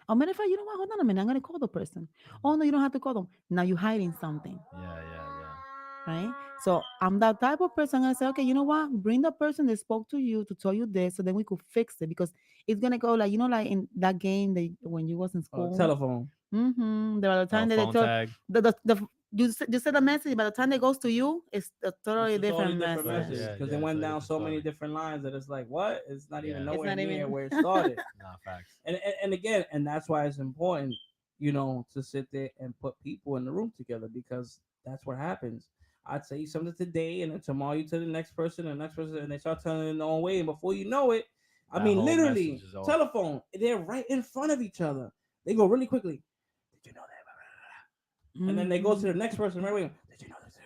[SPEAKER 2] Oh, matter of fact, you know what? Hold on a minute. I'm gonna call the person. Oh no, you don't have to call them. Now you're hiding something.
[SPEAKER 3] Yeah, yeah, yeah.
[SPEAKER 2] Right? So I'm that type of person. I'm gonna say, okay, you know what? Bring the person that spoke to you to tell you this, so then we could fix it because it's gonna go like like in that game that when you was in school.
[SPEAKER 1] Telephone.
[SPEAKER 2] Mm-hmm. By the
[SPEAKER 3] Oh,
[SPEAKER 2] time that they
[SPEAKER 3] phone
[SPEAKER 2] told
[SPEAKER 3] tag.
[SPEAKER 2] the you said the message. By the time it goes to you, it's a
[SPEAKER 1] It's
[SPEAKER 2] totally
[SPEAKER 1] a totally
[SPEAKER 2] different
[SPEAKER 1] different
[SPEAKER 3] But
[SPEAKER 2] message.
[SPEAKER 1] message
[SPEAKER 3] yeah,
[SPEAKER 1] because they
[SPEAKER 3] yeah, it's
[SPEAKER 1] went
[SPEAKER 3] a
[SPEAKER 1] down
[SPEAKER 3] different
[SPEAKER 1] so many
[SPEAKER 3] story.
[SPEAKER 1] different lines that it's like, what? It's not even
[SPEAKER 3] Yeah.
[SPEAKER 2] It's
[SPEAKER 1] nowhere
[SPEAKER 2] not
[SPEAKER 1] near
[SPEAKER 2] even.
[SPEAKER 1] where it started.
[SPEAKER 3] Nah, facts.
[SPEAKER 1] And again, and that's why it's important, to sit there and put people in the room together because that's what happens. I'd say something today, and then tomorrow you tell the next person, and the next person, and they start telling it in their own way, and before you know it, I
[SPEAKER 3] That
[SPEAKER 1] mean,
[SPEAKER 3] whole message
[SPEAKER 1] literally,
[SPEAKER 3] is off.
[SPEAKER 1] telephone, they're right in front of each other. They go really quickly. Did you know that? And then they go to
[SPEAKER 2] Hmm.
[SPEAKER 1] the next person right away. Did you know this?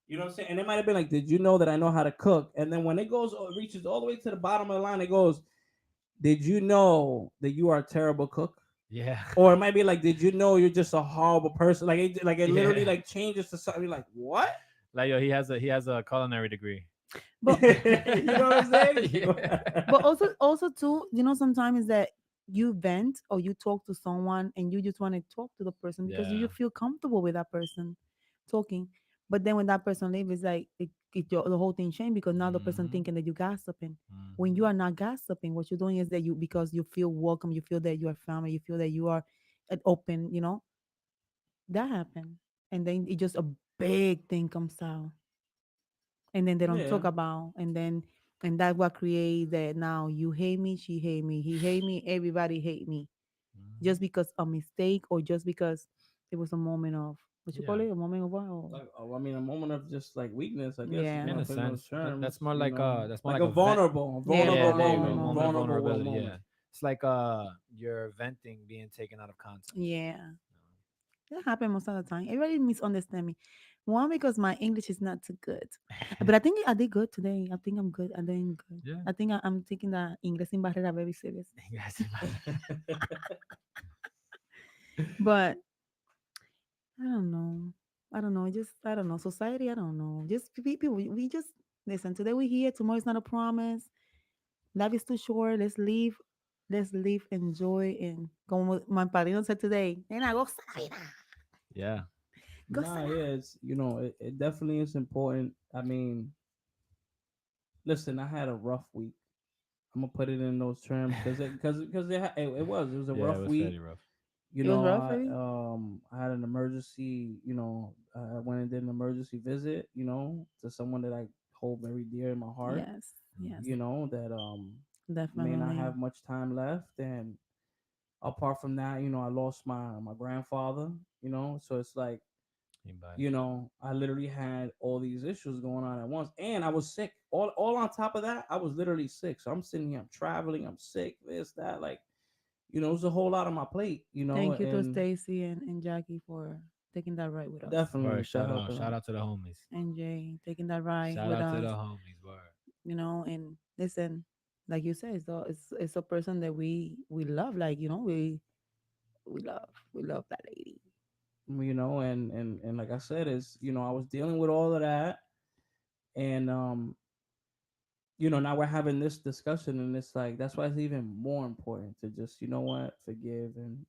[SPEAKER 1] You know what I'm saying? And it might have been like, "Did you know that I know how to cook?" And then when it goes, reaches all the way to the bottom of the line, it goes, "Did you know that you are a terrible cook?"
[SPEAKER 3] Yeah.
[SPEAKER 1] Or it might be like, "Did you know you're just a horrible person?" Like it literally
[SPEAKER 3] Yeah.
[SPEAKER 1] like changes to something. You're like, what?
[SPEAKER 3] Like yo, he has a culinary degree.
[SPEAKER 2] But
[SPEAKER 1] You know what I'm saying?
[SPEAKER 2] but also too, sometimes is that you vent or you talk to someone and you just want to talk to the person because you
[SPEAKER 3] Yeah.
[SPEAKER 2] feel comfortable with that person talking. But then when that person leaves, it's like the whole thing changed because now the person
[SPEAKER 3] Hmm.
[SPEAKER 2] thinking that you gossiping. When you
[SPEAKER 3] Hmm.
[SPEAKER 2] are not gossiping, what you're doing is that because you feel welcome, you feel that you are family, you feel that you are open. That happened, and then it just a big thing comes out and then they don't
[SPEAKER 1] Yeah,
[SPEAKER 2] talk about and that what create that now you hate me, she hate me, he hate me, everybody hate me
[SPEAKER 3] Hmm.
[SPEAKER 2] just because a mistake or just because it was a moment of what you call
[SPEAKER 3] Yeah.
[SPEAKER 2] it, a moment of what or,
[SPEAKER 1] I mean, a moment of just like weakness, I guess, if you
[SPEAKER 2] yeah,
[SPEAKER 3] In
[SPEAKER 1] want
[SPEAKER 3] a
[SPEAKER 1] to put it in those
[SPEAKER 3] sense,
[SPEAKER 1] terms.
[SPEAKER 3] that's more
[SPEAKER 1] Like
[SPEAKER 3] like
[SPEAKER 1] a
[SPEAKER 3] a vent.
[SPEAKER 2] yeah,
[SPEAKER 3] Yeah,
[SPEAKER 1] vulnerable
[SPEAKER 3] there you
[SPEAKER 2] vulnerable
[SPEAKER 3] go.
[SPEAKER 1] moment,
[SPEAKER 3] Moment of
[SPEAKER 2] moment,
[SPEAKER 1] vulnerable
[SPEAKER 3] vulnerability.
[SPEAKER 1] moment.
[SPEAKER 3] Yeah. It's like you're venting being taken out of context.
[SPEAKER 2] yeah. That happen most of the time. Everybody misunderstand me. One because my English is not too good, but I think I did good today. I think I'm good. I'm doing good.
[SPEAKER 3] Yeah.
[SPEAKER 2] I think I'm taking the English in barrera very serious.
[SPEAKER 3] Yes.
[SPEAKER 2] But I don't know. I don't know. Just I don't know. Society. I don't know. Just people. We just listen. Today we're here. Tomorrow is not a promise. Life is too short. Let's live. Let's live, enjoy, and como my padrino said today. Nena, goza la vida.
[SPEAKER 3] Yeah.
[SPEAKER 2] Goza
[SPEAKER 1] Nah,
[SPEAKER 2] la.
[SPEAKER 1] yeah, it definitely is important. I mean, listen, I had a rough week. I'm gonna put it in those terms because it was a
[SPEAKER 3] Yeah, it
[SPEAKER 1] rough
[SPEAKER 3] was
[SPEAKER 1] week.
[SPEAKER 3] fairly rough.
[SPEAKER 2] It was rough, baby.
[SPEAKER 1] I had an emergency. I went and did an emergency visit. To someone that I hold very dear in my heart.
[SPEAKER 2] Yes. Yes.
[SPEAKER 3] Hmm.
[SPEAKER 1] That may not
[SPEAKER 2] Definitely.
[SPEAKER 1] have much time left, and apart from that, I lost my grandfather. So it's like,
[SPEAKER 3] Anybody.
[SPEAKER 1] I literally had all these issues going on at once, and I was sick. All on top of that, I was literally sick. So I'm sitting here, I'm traveling, I'm sick, this, that, like, it was a whole lot on my plate,
[SPEAKER 2] Thank you to
[SPEAKER 1] and
[SPEAKER 2] Stacy and Jackie for taking that ride with us.
[SPEAKER 1] definitely
[SPEAKER 3] Word,
[SPEAKER 1] for helping
[SPEAKER 3] shout
[SPEAKER 1] out.
[SPEAKER 3] out to the homies.
[SPEAKER 2] And Jay taking that ride
[SPEAKER 3] Shout
[SPEAKER 2] with
[SPEAKER 3] out to the
[SPEAKER 2] us.
[SPEAKER 3] homies. Word.
[SPEAKER 2] And listen, like you said, it's a person that we love. Like, we love that lady.
[SPEAKER 1] And like I said, is I was dealing with all of that, and now we're having this discussion, and it's like that's why it's even more important to just forgive. And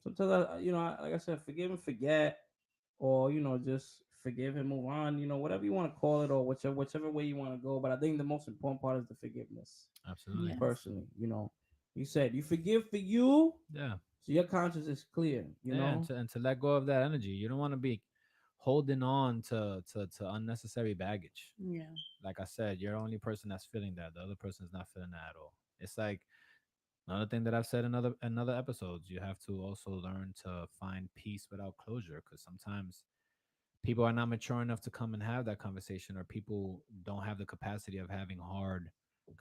[SPEAKER 1] sometimes like I said, forgive and forget, or just forgive and move on, whatever you want to call it, or whichever way you want to go. But I think the most important part is the forgiveness.
[SPEAKER 3] Absolutely.
[SPEAKER 2] Yes.
[SPEAKER 1] Personally, you said you forgive for you,
[SPEAKER 3] Yeah.
[SPEAKER 1] so your conscience is clear.
[SPEAKER 3] Yeah, and to let go of that energy. You don't want to be holding on to unnecessary baggage.
[SPEAKER 2] Yeah.
[SPEAKER 3] Like I said, you're the only person that's feeling that. The other person's not feeling that at all. It's like another thing that I've said in other episodes. You have to also learn to find peace without closure, because sometimes people are not mature enough to come and have that conversation, or people don't have the capacity of having hard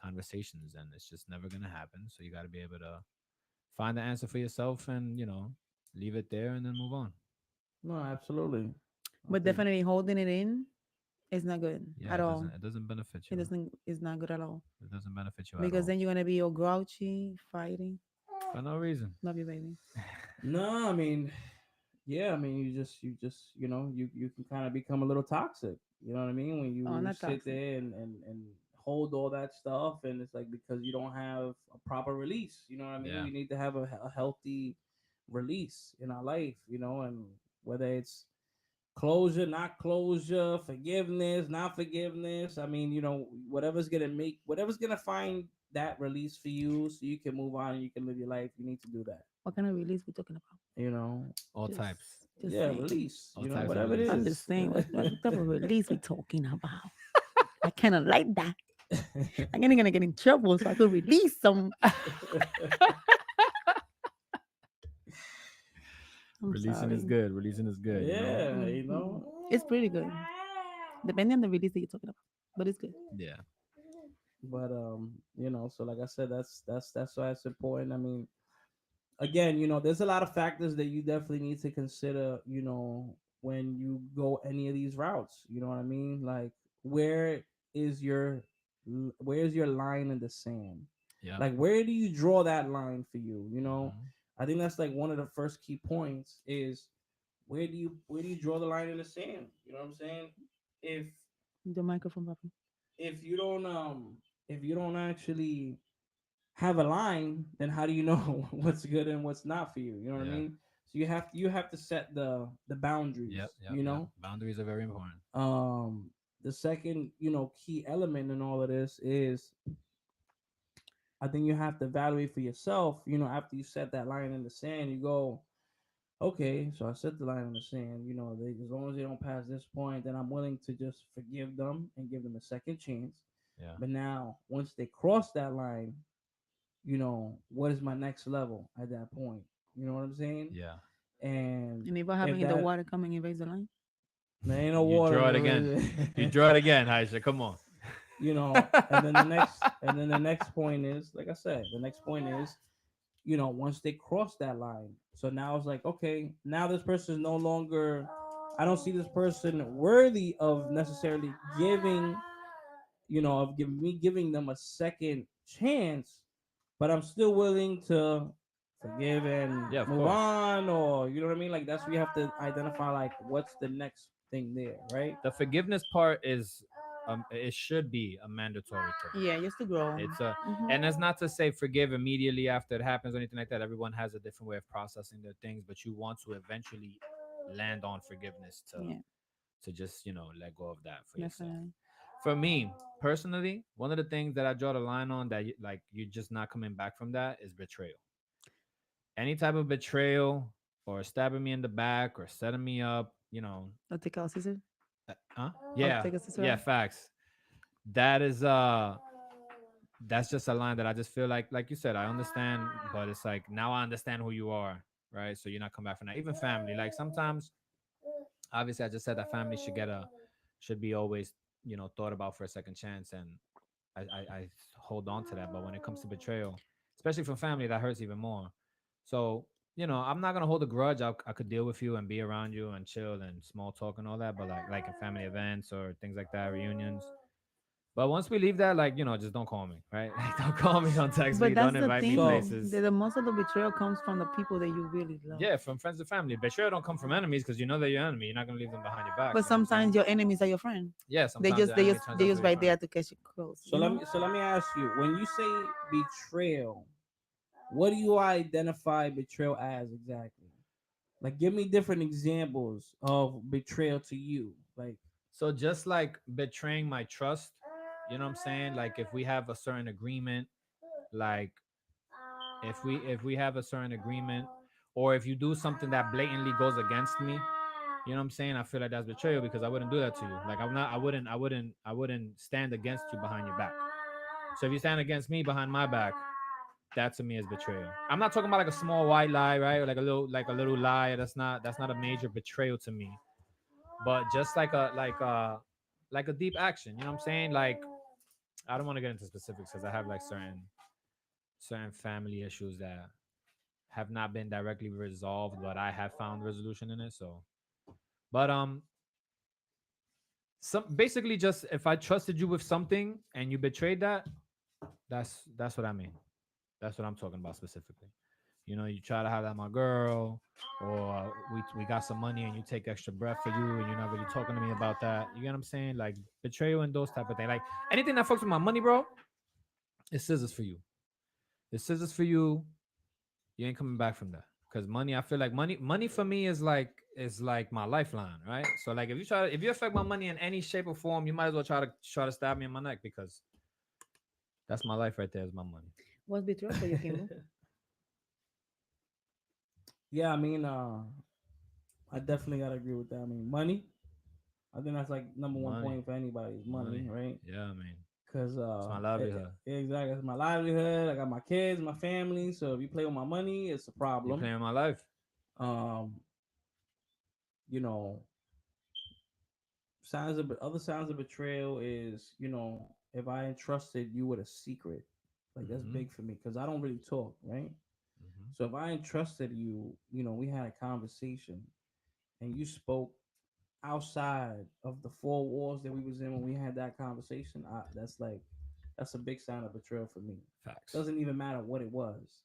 [SPEAKER 3] conversations, and it's just never gonna happen. So you got to be able to find the answer for yourself, and leave it there and then move on.
[SPEAKER 1] No, absolutely. I
[SPEAKER 2] But
[SPEAKER 1] think
[SPEAKER 2] definitely holding it in is not good
[SPEAKER 3] Yeah,
[SPEAKER 2] at all.
[SPEAKER 3] it doesn't benefit
[SPEAKER 2] It
[SPEAKER 3] you.
[SPEAKER 2] doesn't it's not good at all.
[SPEAKER 3] It doesn't benefit you at
[SPEAKER 2] Because
[SPEAKER 3] all
[SPEAKER 2] then you're gonna be all grouchy, fighting.
[SPEAKER 3] for no reason.
[SPEAKER 2] Love you, baby.
[SPEAKER 1] no, I mean, yeah, I mean, you just you can kind of become a little toxic. You know what I mean? When
[SPEAKER 2] Oh,
[SPEAKER 1] you
[SPEAKER 2] not
[SPEAKER 1] sit
[SPEAKER 2] toxic.
[SPEAKER 1] there and hold all that stuff, and it's like because you don't have a proper release. You know what I mean?
[SPEAKER 3] Yeah,
[SPEAKER 1] We need to have a healthy release in our life. And whether it's closure, not closure, forgiveness, not forgiveness. I mean, whatever's gonna find that release for you, so you can move on and you can live your life. You need to do that.
[SPEAKER 2] What kind of release we talking about?
[SPEAKER 1] You know,
[SPEAKER 3] all
[SPEAKER 2] Just
[SPEAKER 3] types,
[SPEAKER 2] just
[SPEAKER 1] yeah,
[SPEAKER 2] saying.
[SPEAKER 1] release.
[SPEAKER 3] all types of
[SPEAKER 1] Whatever it
[SPEAKER 2] I'm
[SPEAKER 3] releases.
[SPEAKER 2] just
[SPEAKER 1] is.
[SPEAKER 2] saying what type of release we talking about. I kinda like that. I'm gonna get in trouble so I could release some. I'm
[SPEAKER 3] Releasing is
[SPEAKER 2] sorry.
[SPEAKER 3] good. Releasing is good.
[SPEAKER 1] yeah,
[SPEAKER 2] Mhm. It's pretty good. Depending on the release that you're talking about. But it's good.
[SPEAKER 3] Yeah,
[SPEAKER 1] but so like I said, that's why it's important. I mean, again, there's a lot of factors that you definitely need to consider, when you go any of these routes. You know what I mean? Like, where is your where's your line in the sand?
[SPEAKER 3] yeah.
[SPEAKER 1] Like, where do you draw that line for you?
[SPEAKER 3] Hmm.
[SPEAKER 1] I think that's like one of the first key points is where do you draw the line in the sand? You know what I'm saying? If
[SPEAKER 2] The microphone, Papi.
[SPEAKER 1] if you don't um if you don't actually have a line, then how do you know what's good and what's not for you? You know what I
[SPEAKER 3] Yeah.
[SPEAKER 1] mean? So you have to set the boundaries.
[SPEAKER 3] Yep. Yep. Yep. Boundaries are very important.
[SPEAKER 1] Um, the second key element in all of this is I think you have to evaluate for yourself. After you set that line in the sand, you go, okay, so I set the line in the sand. As long as they don't pass this point, then I'm willing to just forgive them and give them a second chance.
[SPEAKER 3] Yeah.
[SPEAKER 1] But now, once they cross that line, what is my next level at that point? You know what I'm saying?
[SPEAKER 3] Yeah.
[SPEAKER 1] And
[SPEAKER 2] And if what
[SPEAKER 1] if
[SPEAKER 2] happened in the
[SPEAKER 1] that
[SPEAKER 2] water coming and raise the line?
[SPEAKER 1] there ain't no
[SPEAKER 3] You
[SPEAKER 1] water,
[SPEAKER 3] draw it again. You draw it again, Aisha. Come on.
[SPEAKER 1] and then the next point is, like I said, the next point is, once they cross that line, so now it's like, okay, now this person is no longer, I don't see this person worthy of necessarily giving them a second chance, but I'm still willing to forgive and
[SPEAKER 3] Yeah, of
[SPEAKER 1] move
[SPEAKER 3] course.
[SPEAKER 1] on, or you know what I mean? Like that's where you have to identify like what's the next thing there, right?
[SPEAKER 3] The forgiveness part is, it should be a mandatory thing.
[SPEAKER 2] Yeah, just to grow.
[SPEAKER 3] It's a,
[SPEAKER 2] Hmm.
[SPEAKER 3] and that's not to say forgive immediately after it happens or anything like that. Everyone has a different way of processing their things, but you want to eventually land on forgiveness
[SPEAKER 2] Yeah,
[SPEAKER 3] to just let go of that for yourself.
[SPEAKER 2] definitely.
[SPEAKER 3] For me personally, one of the things that I draw the line on that like you're just not coming back from that is betrayal. Any type of betrayal, or stabbing me in the back, or setting me up,
[SPEAKER 2] I'll take out scissors.
[SPEAKER 3] huh?
[SPEAKER 2] I'll
[SPEAKER 3] Yeah,
[SPEAKER 2] take a scissor
[SPEAKER 3] yeah,
[SPEAKER 2] out.
[SPEAKER 3] facts. That is that's just a line that I just feel like you said, I understand, but it's like now I understand who you are, right? So you're not come back from that. Even family, like sometimes, obviously, I just said that family should be always thought about for a second chance, and I hold on to that. But when it comes to betrayal, especially from family, that hurts even more. So I'm not gonna hold a grudge. I could deal with you and be around you and chill and small talk and all that. But like in family events or things like that, reunions. But once we leave that, like just don't call me, right? Like don't call me, don't text me,
[SPEAKER 2] But
[SPEAKER 3] don't
[SPEAKER 2] that's the
[SPEAKER 3] invite me
[SPEAKER 1] So
[SPEAKER 2] thing.
[SPEAKER 3] places.
[SPEAKER 2] That the most of the betrayal comes from the people that you really love.
[SPEAKER 3] Yeah, from friends to family. Betrayal don't come from enemies because you know they're your enemy. You're not gonna leave them behind your back.
[SPEAKER 2] But
[SPEAKER 3] You know what I'm saying?
[SPEAKER 2] sometimes your enemies are your friend.
[SPEAKER 3] Yeah,
[SPEAKER 2] They
[SPEAKER 3] sometimes
[SPEAKER 2] just
[SPEAKER 3] your
[SPEAKER 2] they
[SPEAKER 3] enemy
[SPEAKER 2] just
[SPEAKER 3] turns
[SPEAKER 2] they
[SPEAKER 3] out to
[SPEAKER 2] just
[SPEAKER 3] be your
[SPEAKER 2] right
[SPEAKER 3] friend.
[SPEAKER 2] there to catch you close.
[SPEAKER 1] let me ask you. When you say betrayal, what do you identify betrayal as exactly? Like, give me different examples of betrayal to you. Like,
[SPEAKER 3] So just like betraying my trust, you know what I'm saying? Like if we have a certain agreement, like if we have a certain agreement, or if you do something that blatantly goes against me, you know what I'm saying? I feel like that's betrayal because I wouldn't do that to you. Like I wouldn't stand against you behind your back. So if you stand against me behind my back, that to me is betrayal. I'm not talking about like a small white lie, right? Or like a little lie. That's not a major betrayal to me. But just like a deep action, you know what I'm saying? Like I don't want to get into specifics because I have like certain family issues that have not been directly resolved, but I have found resolution in it. So, but some basically just if I trusted you with something and you betrayed that, that's what I mean. That's what I'm talking about specifically. You try to have that my girl, or we got some money and you take extra breath for you, and you're not really talking to me about that. You get what I'm saying? Like betrayal and those type of things. Like anything that fucks with my money, bro, it's scissors for you. It's scissors for you. You ain't coming back from that. Cause money, I feel like money for me is like my lifeline, right? So like if you affect my money in any shape or form, you might as well try to stab me in my neck because that's my life right there is my money.
[SPEAKER 2] What's betrayal for you, Kimbo?
[SPEAKER 1] yeah, I mean, I definitely gotta agree with that. I mean, money. I think that's like number one
[SPEAKER 3] Money,
[SPEAKER 1] point for anybody is money,
[SPEAKER 3] money.
[SPEAKER 1] right?
[SPEAKER 3] Yeah, I mean,
[SPEAKER 1] Because
[SPEAKER 3] it's my livelihood.
[SPEAKER 1] exactly, it's my livelihood. I got my kids, my family. So if you play with my money, it's a
[SPEAKER 3] You
[SPEAKER 1] problem.
[SPEAKER 3] playing my life.
[SPEAKER 1] Um, you know, other signs of betrayal is, if I entrusted you with a secret, like that's
[SPEAKER 3] Mm-hmm.
[SPEAKER 1] big for me because I don't really talk, right?
[SPEAKER 3] Mm-hmm.
[SPEAKER 1] So if I entrusted you, we had a conversation and you spoke outside of the four walls that we was in when we had that conversation, that's a big sign of betrayal for me.
[SPEAKER 3] Facts.
[SPEAKER 1] Doesn't even matter what it was.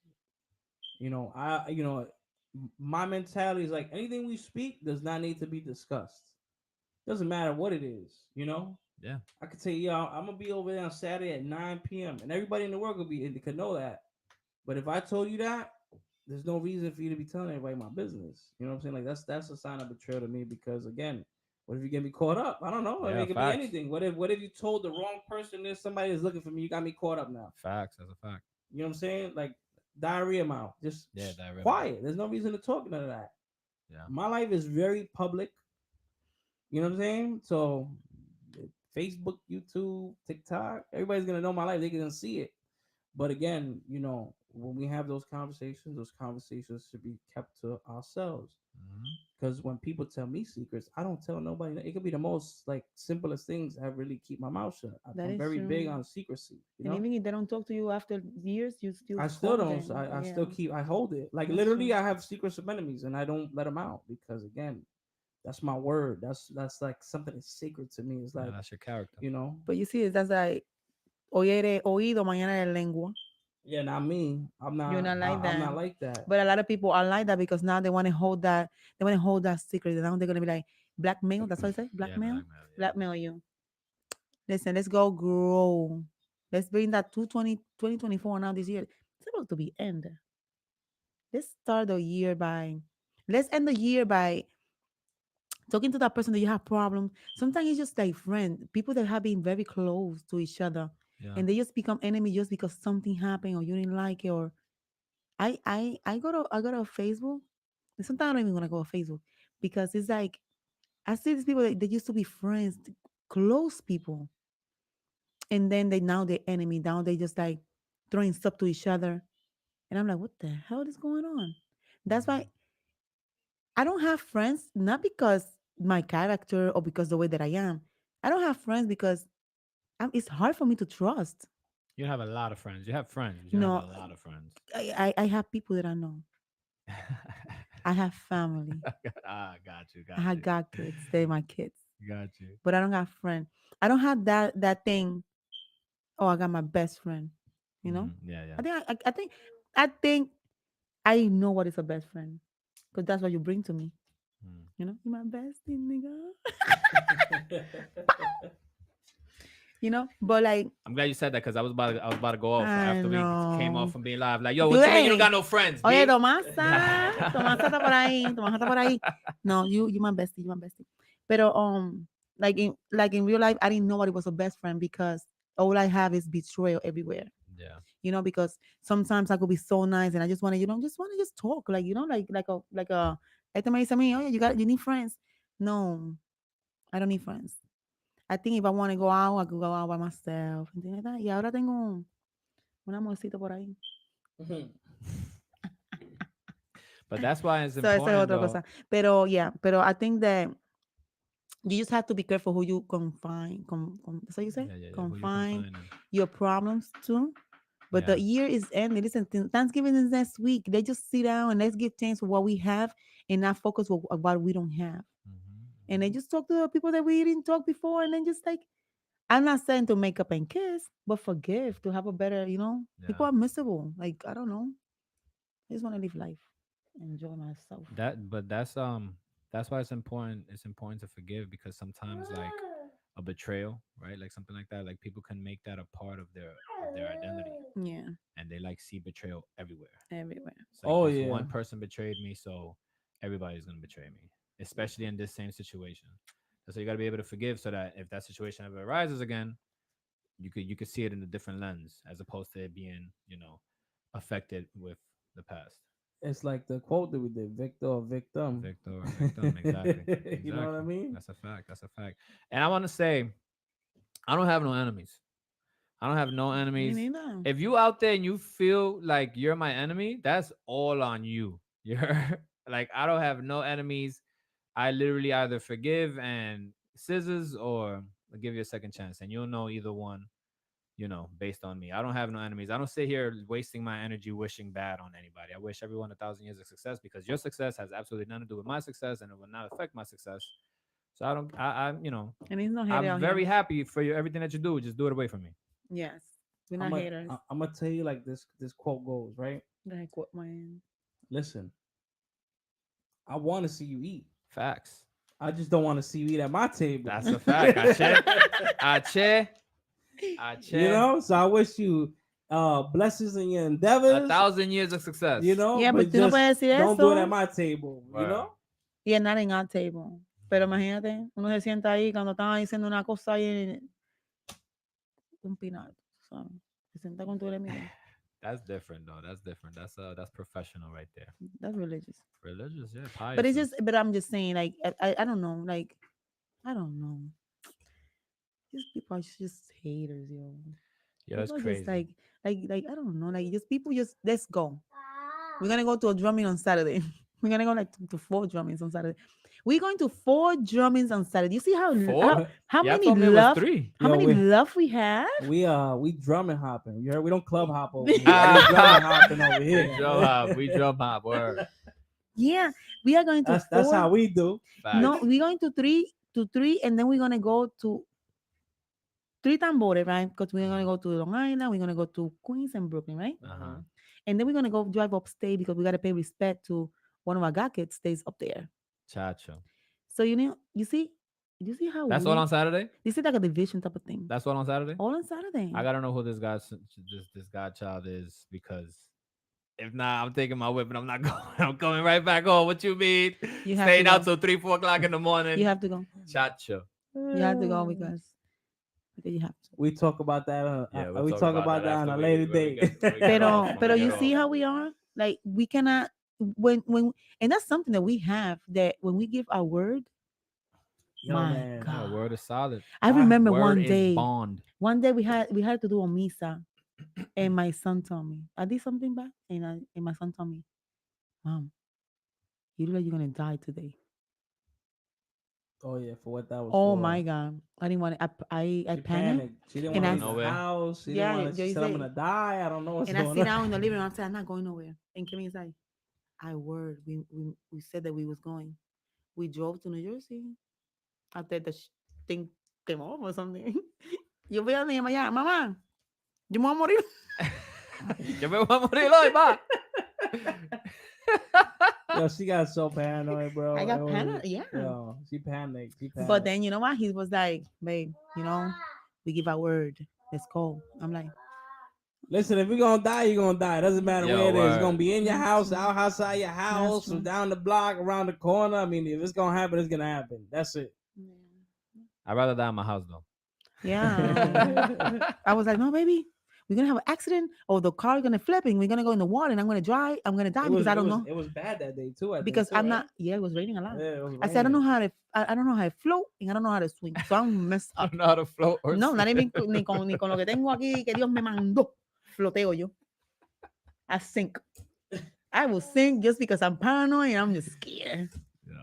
[SPEAKER 1] My mentality is like anything we speak does not need to be discussed. Doesn't matter what it is.
[SPEAKER 3] Yeah.
[SPEAKER 1] I could tell you, yeah, I'm gonna be over there on Saturday at 9 p.m. and everybody in the world could know that. But if I told you that, there's no reason for you to be telling everybody my business. You know what I'm saying? Like that's a sign of betrayal to me because again, what if you get me caught up? I don't know. I mean,
[SPEAKER 3] Yeah.
[SPEAKER 1] it could be
[SPEAKER 3] Facts.
[SPEAKER 1] anything. What if you told the wrong person there's somebody that's looking for me? You got me caught up now.
[SPEAKER 3] Facts. That's a fact.
[SPEAKER 1] You know what I'm saying? Like diarrhea mouth, just
[SPEAKER 3] Yeah. That real mouth.
[SPEAKER 1] quiet. There's no reason to talk none of that.
[SPEAKER 3] Yeah.
[SPEAKER 1] My life is very public. You know what I'm saying? So Facebook, YouTube, TikTok, everybody's gonna know my life. They're gonna see it. But again, when we have those conversations should be kept to ourselves.
[SPEAKER 3] Mm-hmm.
[SPEAKER 1] Because when people tell me secrets, I don't tell nobody. It could be the most like simplest things. I really keep my mouth shut.
[SPEAKER 2] That
[SPEAKER 1] I'm
[SPEAKER 2] is
[SPEAKER 1] very big
[SPEAKER 2] true.
[SPEAKER 1] on secrecy.
[SPEAKER 2] And even if they don't talk to you after years, you still
[SPEAKER 1] I still
[SPEAKER 2] hold
[SPEAKER 1] don't. So
[SPEAKER 2] them.
[SPEAKER 1] I
[SPEAKER 2] Yeah,
[SPEAKER 1] still keep. I hold it. Like
[SPEAKER 2] that's
[SPEAKER 1] literally,
[SPEAKER 2] true.
[SPEAKER 1] I have secrets of enemies, and I don't let them out because again, that's my word. That's like something that's sacred to me. It's
[SPEAKER 3] Yeah.
[SPEAKER 1] like
[SPEAKER 3] That's your character.
[SPEAKER 1] you know,
[SPEAKER 2] But you see, that's like hoy eres oído, mañana eres lengua.
[SPEAKER 1] yeah, not me. I'm
[SPEAKER 2] You're
[SPEAKER 1] not.
[SPEAKER 2] not like
[SPEAKER 1] I'm
[SPEAKER 2] that.
[SPEAKER 1] not like that.
[SPEAKER 2] But a lot of people are like that because now they want to hold that. They want to hold that secret. And now they're gonna be like blackmail. That's what I say.
[SPEAKER 3] Yeah.
[SPEAKER 2] Blackmail.
[SPEAKER 3] Blackmail. Yeah.
[SPEAKER 2] Blackmail you. Listen, let's go grow. Let's bring that 2024 now this year. It's about to be end. Let's start the year by. Let's end the year by talking to that person that you have problems. Sometimes it's just like friend, people that have been very close to each other,
[SPEAKER 3] Yeah.
[SPEAKER 2] and they just become enemy just because something happened or you didn't like it. Or I go to Facebook. And sometimes I don't even want to go to Facebook because it's like I see these people that they used to be friends, close people, and then they now they're enemy. Now they just like throwing stuff to each other, and I'm like, what the hell is going on? That's why I don't have friends, not because my character or because the way that I am. I don't have friends because it's hard for me to trust.
[SPEAKER 3] You have a lot of friends. You have friends, but you have a
[SPEAKER 2] No,
[SPEAKER 3] lot of friends.
[SPEAKER 2] I have people that I know. I have family.
[SPEAKER 3] Got you,
[SPEAKER 2] I
[SPEAKER 3] got
[SPEAKER 2] have
[SPEAKER 3] you,
[SPEAKER 2] got kids. They're my kids.
[SPEAKER 3] got you.
[SPEAKER 2] But I don't have friends. I don't have that thing. Oh, I got my best friend. You know.
[SPEAKER 3] Yeah,
[SPEAKER 2] I
[SPEAKER 3] yeah.
[SPEAKER 2] think I think I know what is a best friend because that's what you bring to me.
[SPEAKER 3] Mm.
[SPEAKER 2] You know, you're my bestie, nigga. But like
[SPEAKER 3] I'm glad you said that because I was about to go off
[SPEAKER 2] I
[SPEAKER 3] after we came off
[SPEAKER 2] know.
[SPEAKER 3] from being live. Like, yo,
[SPEAKER 2] Tú
[SPEAKER 3] what you mean you don't
[SPEAKER 2] ves.
[SPEAKER 3] got no friends,
[SPEAKER 2] Oye,
[SPEAKER 3] B?
[SPEAKER 2] Tomasa está por ahí, Tomasa está por ahí. No, you my bestie, you my bestie. Pero like in real life, I didn't know what it was a best friend because all I have is betrayal everywhere.
[SPEAKER 3] Yeah.
[SPEAKER 2] Because sometimes I could be so nice and I just want to, just talk, like like a. Este me dice a mí, oye, you need friends. No, I don't need friends. I think if I want to go out, I could go out by myself and things like that. Y ahora tengo un amorcito por ahí.
[SPEAKER 3] But that's why it's
[SPEAKER 2] So esa es
[SPEAKER 3] important
[SPEAKER 2] otra
[SPEAKER 3] though.
[SPEAKER 2] cosa. Pero yeah, pero I think that you just have to be careful who you confine. That's what you say?
[SPEAKER 3] Yeah, yeah, yeah. Who you
[SPEAKER 2] Confine
[SPEAKER 3] confining?
[SPEAKER 2] your problems to. But the
[SPEAKER 3] Yeah.
[SPEAKER 2] year is ending. Listen, Thanksgiving is next week. They just sit down and let's give thanks for what we have and not focus on what we don't have. And they
[SPEAKER 3] Hmm.
[SPEAKER 2] just talk to the people that we didn't talk before, and then just like I'm not saying to make up and kiss, but forgive to have a better.
[SPEAKER 3] Yeah.
[SPEAKER 2] People are miserable. Like I don't know. I just want to live life, enjoy myself.
[SPEAKER 3] But that's why it's important to forgive because sometimes like a betrayal, right? Like something like that, like people can make that a part of their identity
[SPEAKER 2] Yeah,
[SPEAKER 3] and they like see betrayal everywhere.
[SPEAKER 2] everywhere.
[SPEAKER 3] It's like
[SPEAKER 1] Oh
[SPEAKER 3] this
[SPEAKER 1] yeah.
[SPEAKER 3] one person betrayed me, so everybody's gonna betray me, especially in this same situation. So you gotta be able to forgive so that if that situation ever arises again, you could see it in a different lens as opposed to it being, affected with the past.
[SPEAKER 1] It's like the quote that we did, Victor or victim.
[SPEAKER 3] Victor or victim, exactly.
[SPEAKER 1] You know what I
[SPEAKER 3] Exactly.
[SPEAKER 1] mean?
[SPEAKER 3] That's a fact. That's a fact. And I want to say, I don't have no enemies. I don't have no
[SPEAKER 2] Me
[SPEAKER 3] enemies.
[SPEAKER 2] neither.
[SPEAKER 3] If you out there and you feel like you're my enemy, that's all on you. You're like, I don't have no enemies. I literally either forgive and scissors or I'll give you a second chance. And you'll know either one, based on me. I don't have no enemies. I don't sit here wasting my energy wishing bad on anybody. I wish everyone 1,000 years of success because your success has absolutely nothing to do with my success and it will not affect my success. So I don't,
[SPEAKER 2] And it's no hate
[SPEAKER 3] I'm
[SPEAKER 2] out
[SPEAKER 3] very
[SPEAKER 2] here.
[SPEAKER 3] happy for you. Everything that you do, just do it away from me.
[SPEAKER 2] Yes, we're
[SPEAKER 1] I'm
[SPEAKER 2] not
[SPEAKER 1] gonna
[SPEAKER 2] haters.
[SPEAKER 1] I'm gonna tell you like this quote goes, right?
[SPEAKER 2] Like what, man?
[SPEAKER 1] Listen, I want to see you eat.
[SPEAKER 3] Facts.
[SPEAKER 1] I just don't want to see you eat at my table.
[SPEAKER 3] That's a fact. Ache, ache, ache.
[SPEAKER 1] So I wish you blessings in your
[SPEAKER 3] A
[SPEAKER 1] endeavors,
[SPEAKER 3] 1,000 years of success.
[SPEAKER 2] Yeah, but
[SPEAKER 1] but
[SPEAKER 2] tú no
[SPEAKER 1] just
[SPEAKER 2] puedes decir
[SPEAKER 1] don't do it at
[SPEAKER 2] eso.
[SPEAKER 1] my table,
[SPEAKER 3] Word.
[SPEAKER 2] Yeah, not in our table. Pero imagínate, uno se sienta ahí cuando están diciendo una cosa ahí en un pinar, ¿sabes? Se sienta con tu enemigo.
[SPEAKER 3] That's different though. That's different. That's professional right there.
[SPEAKER 2] That's religious.
[SPEAKER 3] Religious, yeah,
[SPEAKER 2] But
[SPEAKER 3] pious.
[SPEAKER 2] but I'm just saying, like, I don't know, like, I don't know. These people are just haters, yo.
[SPEAKER 3] Yeah, that's
[SPEAKER 2] People are just
[SPEAKER 3] crazy.
[SPEAKER 2] like I don't know, like just people just let's go. We're gonna go to a drumming on Saturday. We're gonna go like to four drummings on Saturday. We're going to four drummings on Saturday. You see how
[SPEAKER 3] Four?
[SPEAKER 2] how
[SPEAKER 3] Yeah, I
[SPEAKER 2] many
[SPEAKER 3] told me it was
[SPEAKER 2] love
[SPEAKER 3] three.
[SPEAKER 2] how
[SPEAKER 1] Yo,
[SPEAKER 2] many
[SPEAKER 1] we
[SPEAKER 2] love we have?
[SPEAKER 1] we drum and hopping. You heard? We don't club hop over here. We drum and
[SPEAKER 3] Ah,
[SPEAKER 1] hopping over
[SPEAKER 3] we
[SPEAKER 1] here.
[SPEAKER 3] drum hop. We drum hop. Word.
[SPEAKER 2] Yeah, we are going to
[SPEAKER 1] That's
[SPEAKER 2] four.
[SPEAKER 1] how we do.
[SPEAKER 2] No,
[SPEAKER 3] Facts.
[SPEAKER 2] we're going to three, and then we're gonna go to three tambores, right? Because we're gonna go to Long Island, we're gonna go to Queens and Brooklyn, right?
[SPEAKER 3] Uh huh.
[SPEAKER 2] And then we're gonna go drive upstate because we gotta pay respect to one of our god kids stays up there.
[SPEAKER 3] Chacho.
[SPEAKER 2] So you see how
[SPEAKER 3] That's all on
[SPEAKER 2] we
[SPEAKER 3] Saturday.
[SPEAKER 2] this is like a division type of thing.
[SPEAKER 3] That's all on Saturday.
[SPEAKER 2] All on Saturday.
[SPEAKER 3] I gotta know who this godchild is because if not, I'm taking my whip and I'm not going. I'm coming right back home. What you mean?
[SPEAKER 2] You have to
[SPEAKER 3] Staying out
[SPEAKER 2] go.
[SPEAKER 3] till 3, 4 o'clock in the morning.
[SPEAKER 2] You have to go.
[SPEAKER 3] Chacho.
[SPEAKER 2] You have to go because you have to.
[SPEAKER 1] We talk about that.
[SPEAKER 3] Yeah, we'll
[SPEAKER 1] We
[SPEAKER 3] talk
[SPEAKER 1] talk
[SPEAKER 3] about
[SPEAKER 1] about
[SPEAKER 3] that
[SPEAKER 1] that on
[SPEAKER 3] after
[SPEAKER 1] a later
[SPEAKER 3] when we
[SPEAKER 1] date.
[SPEAKER 3] get when we get off. When
[SPEAKER 2] Pero
[SPEAKER 3] we get
[SPEAKER 2] you
[SPEAKER 3] off.
[SPEAKER 2] see how we are? Like we cannot when and that's something that we have that when we give our word,
[SPEAKER 1] Yo,
[SPEAKER 2] My
[SPEAKER 1] man.
[SPEAKER 3] Yeah,
[SPEAKER 2] God.
[SPEAKER 3] word is solid.
[SPEAKER 2] I
[SPEAKER 1] I
[SPEAKER 2] remember
[SPEAKER 3] Word is bond.
[SPEAKER 2] one day we had to do a misa, and my son told me, I did something bad, and my son told me, Mom, you look like you're gonna die today.
[SPEAKER 1] Oh yeah, for what that was
[SPEAKER 2] Oh
[SPEAKER 1] for.
[SPEAKER 2] my God. I didn't want to, I
[SPEAKER 1] She
[SPEAKER 2] panicked.
[SPEAKER 1] panicked. She didn't
[SPEAKER 3] You
[SPEAKER 1] want
[SPEAKER 2] And
[SPEAKER 1] to
[SPEAKER 3] went
[SPEAKER 1] leave the
[SPEAKER 3] nowhere.
[SPEAKER 1] house. She didn't
[SPEAKER 2] yeah,
[SPEAKER 1] want to. She
[SPEAKER 2] you
[SPEAKER 1] said, "I'm
[SPEAKER 2] say,
[SPEAKER 1] gonna die. I don't know what's
[SPEAKER 2] and I
[SPEAKER 1] going
[SPEAKER 2] sit
[SPEAKER 1] on."
[SPEAKER 2] down in the living room. I said, I'm not going nowhere. And Kevin is like, I word. We said that we was going. We drove to New Jersey after the thing came off or something. Yo veo a mi mamá ya, mamá, yo me voy a morir.
[SPEAKER 3] Yo me voy a morir hoy, pa.
[SPEAKER 1] Yo, she got so paranoid, bro.
[SPEAKER 2] I
[SPEAKER 1] It
[SPEAKER 2] got
[SPEAKER 1] was,
[SPEAKER 2] panicked. Yeah.
[SPEAKER 1] yo, she panicked. She
[SPEAKER 2] But
[SPEAKER 1] panicked.
[SPEAKER 2] then you know what? He was like, babe, we give our word. Let's go. I'm like,
[SPEAKER 1] Listen, if you're gonna die, you're gonna die. It doesn't
[SPEAKER 2] yeah,
[SPEAKER 1] matter where
[SPEAKER 3] Yo,
[SPEAKER 1] it is. It's gonna
[SPEAKER 3] word.
[SPEAKER 1] be in your
[SPEAKER 2] that's
[SPEAKER 1] house,
[SPEAKER 2] true.
[SPEAKER 1] outside your
[SPEAKER 2] That's
[SPEAKER 1] house, or
[SPEAKER 2] true.
[SPEAKER 1] down the block, around the corner. I mean, if it's gonna happen, it's gonna happen. That's it.
[SPEAKER 3] I'd rather die in my house though.
[SPEAKER 2] Yeah. I was like, no, baby, we're gonna have an accident, or the car is gonna flip, and we're gonna go in the water, and I'm gonna drive. I'm gonna die
[SPEAKER 1] It
[SPEAKER 2] because
[SPEAKER 1] was
[SPEAKER 2] I
[SPEAKER 1] it
[SPEAKER 2] don't
[SPEAKER 1] was
[SPEAKER 2] know
[SPEAKER 1] it was bad that day too. I think
[SPEAKER 2] because
[SPEAKER 1] too,
[SPEAKER 2] I'm
[SPEAKER 1] right?
[SPEAKER 2] not. Yeah, it was raining a lot.
[SPEAKER 1] Yeah, it was
[SPEAKER 2] I said I don't know
[SPEAKER 1] raining.
[SPEAKER 2] how to. I don't know how to float, and I don't know how to swim, so I'm messed
[SPEAKER 3] I
[SPEAKER 2] up.
[SPEAKER 3] don't know how to float or
[SPEAKER 2] No, not
[SPEAKER 3] swim.
[SPEAKER 2] even ni con lo que tengo aquí que Dios me mandó. Floteo yo. I sink. I will sink just because I'm paranoid and I'm just scared.
[SPEAKER 3] Yeah,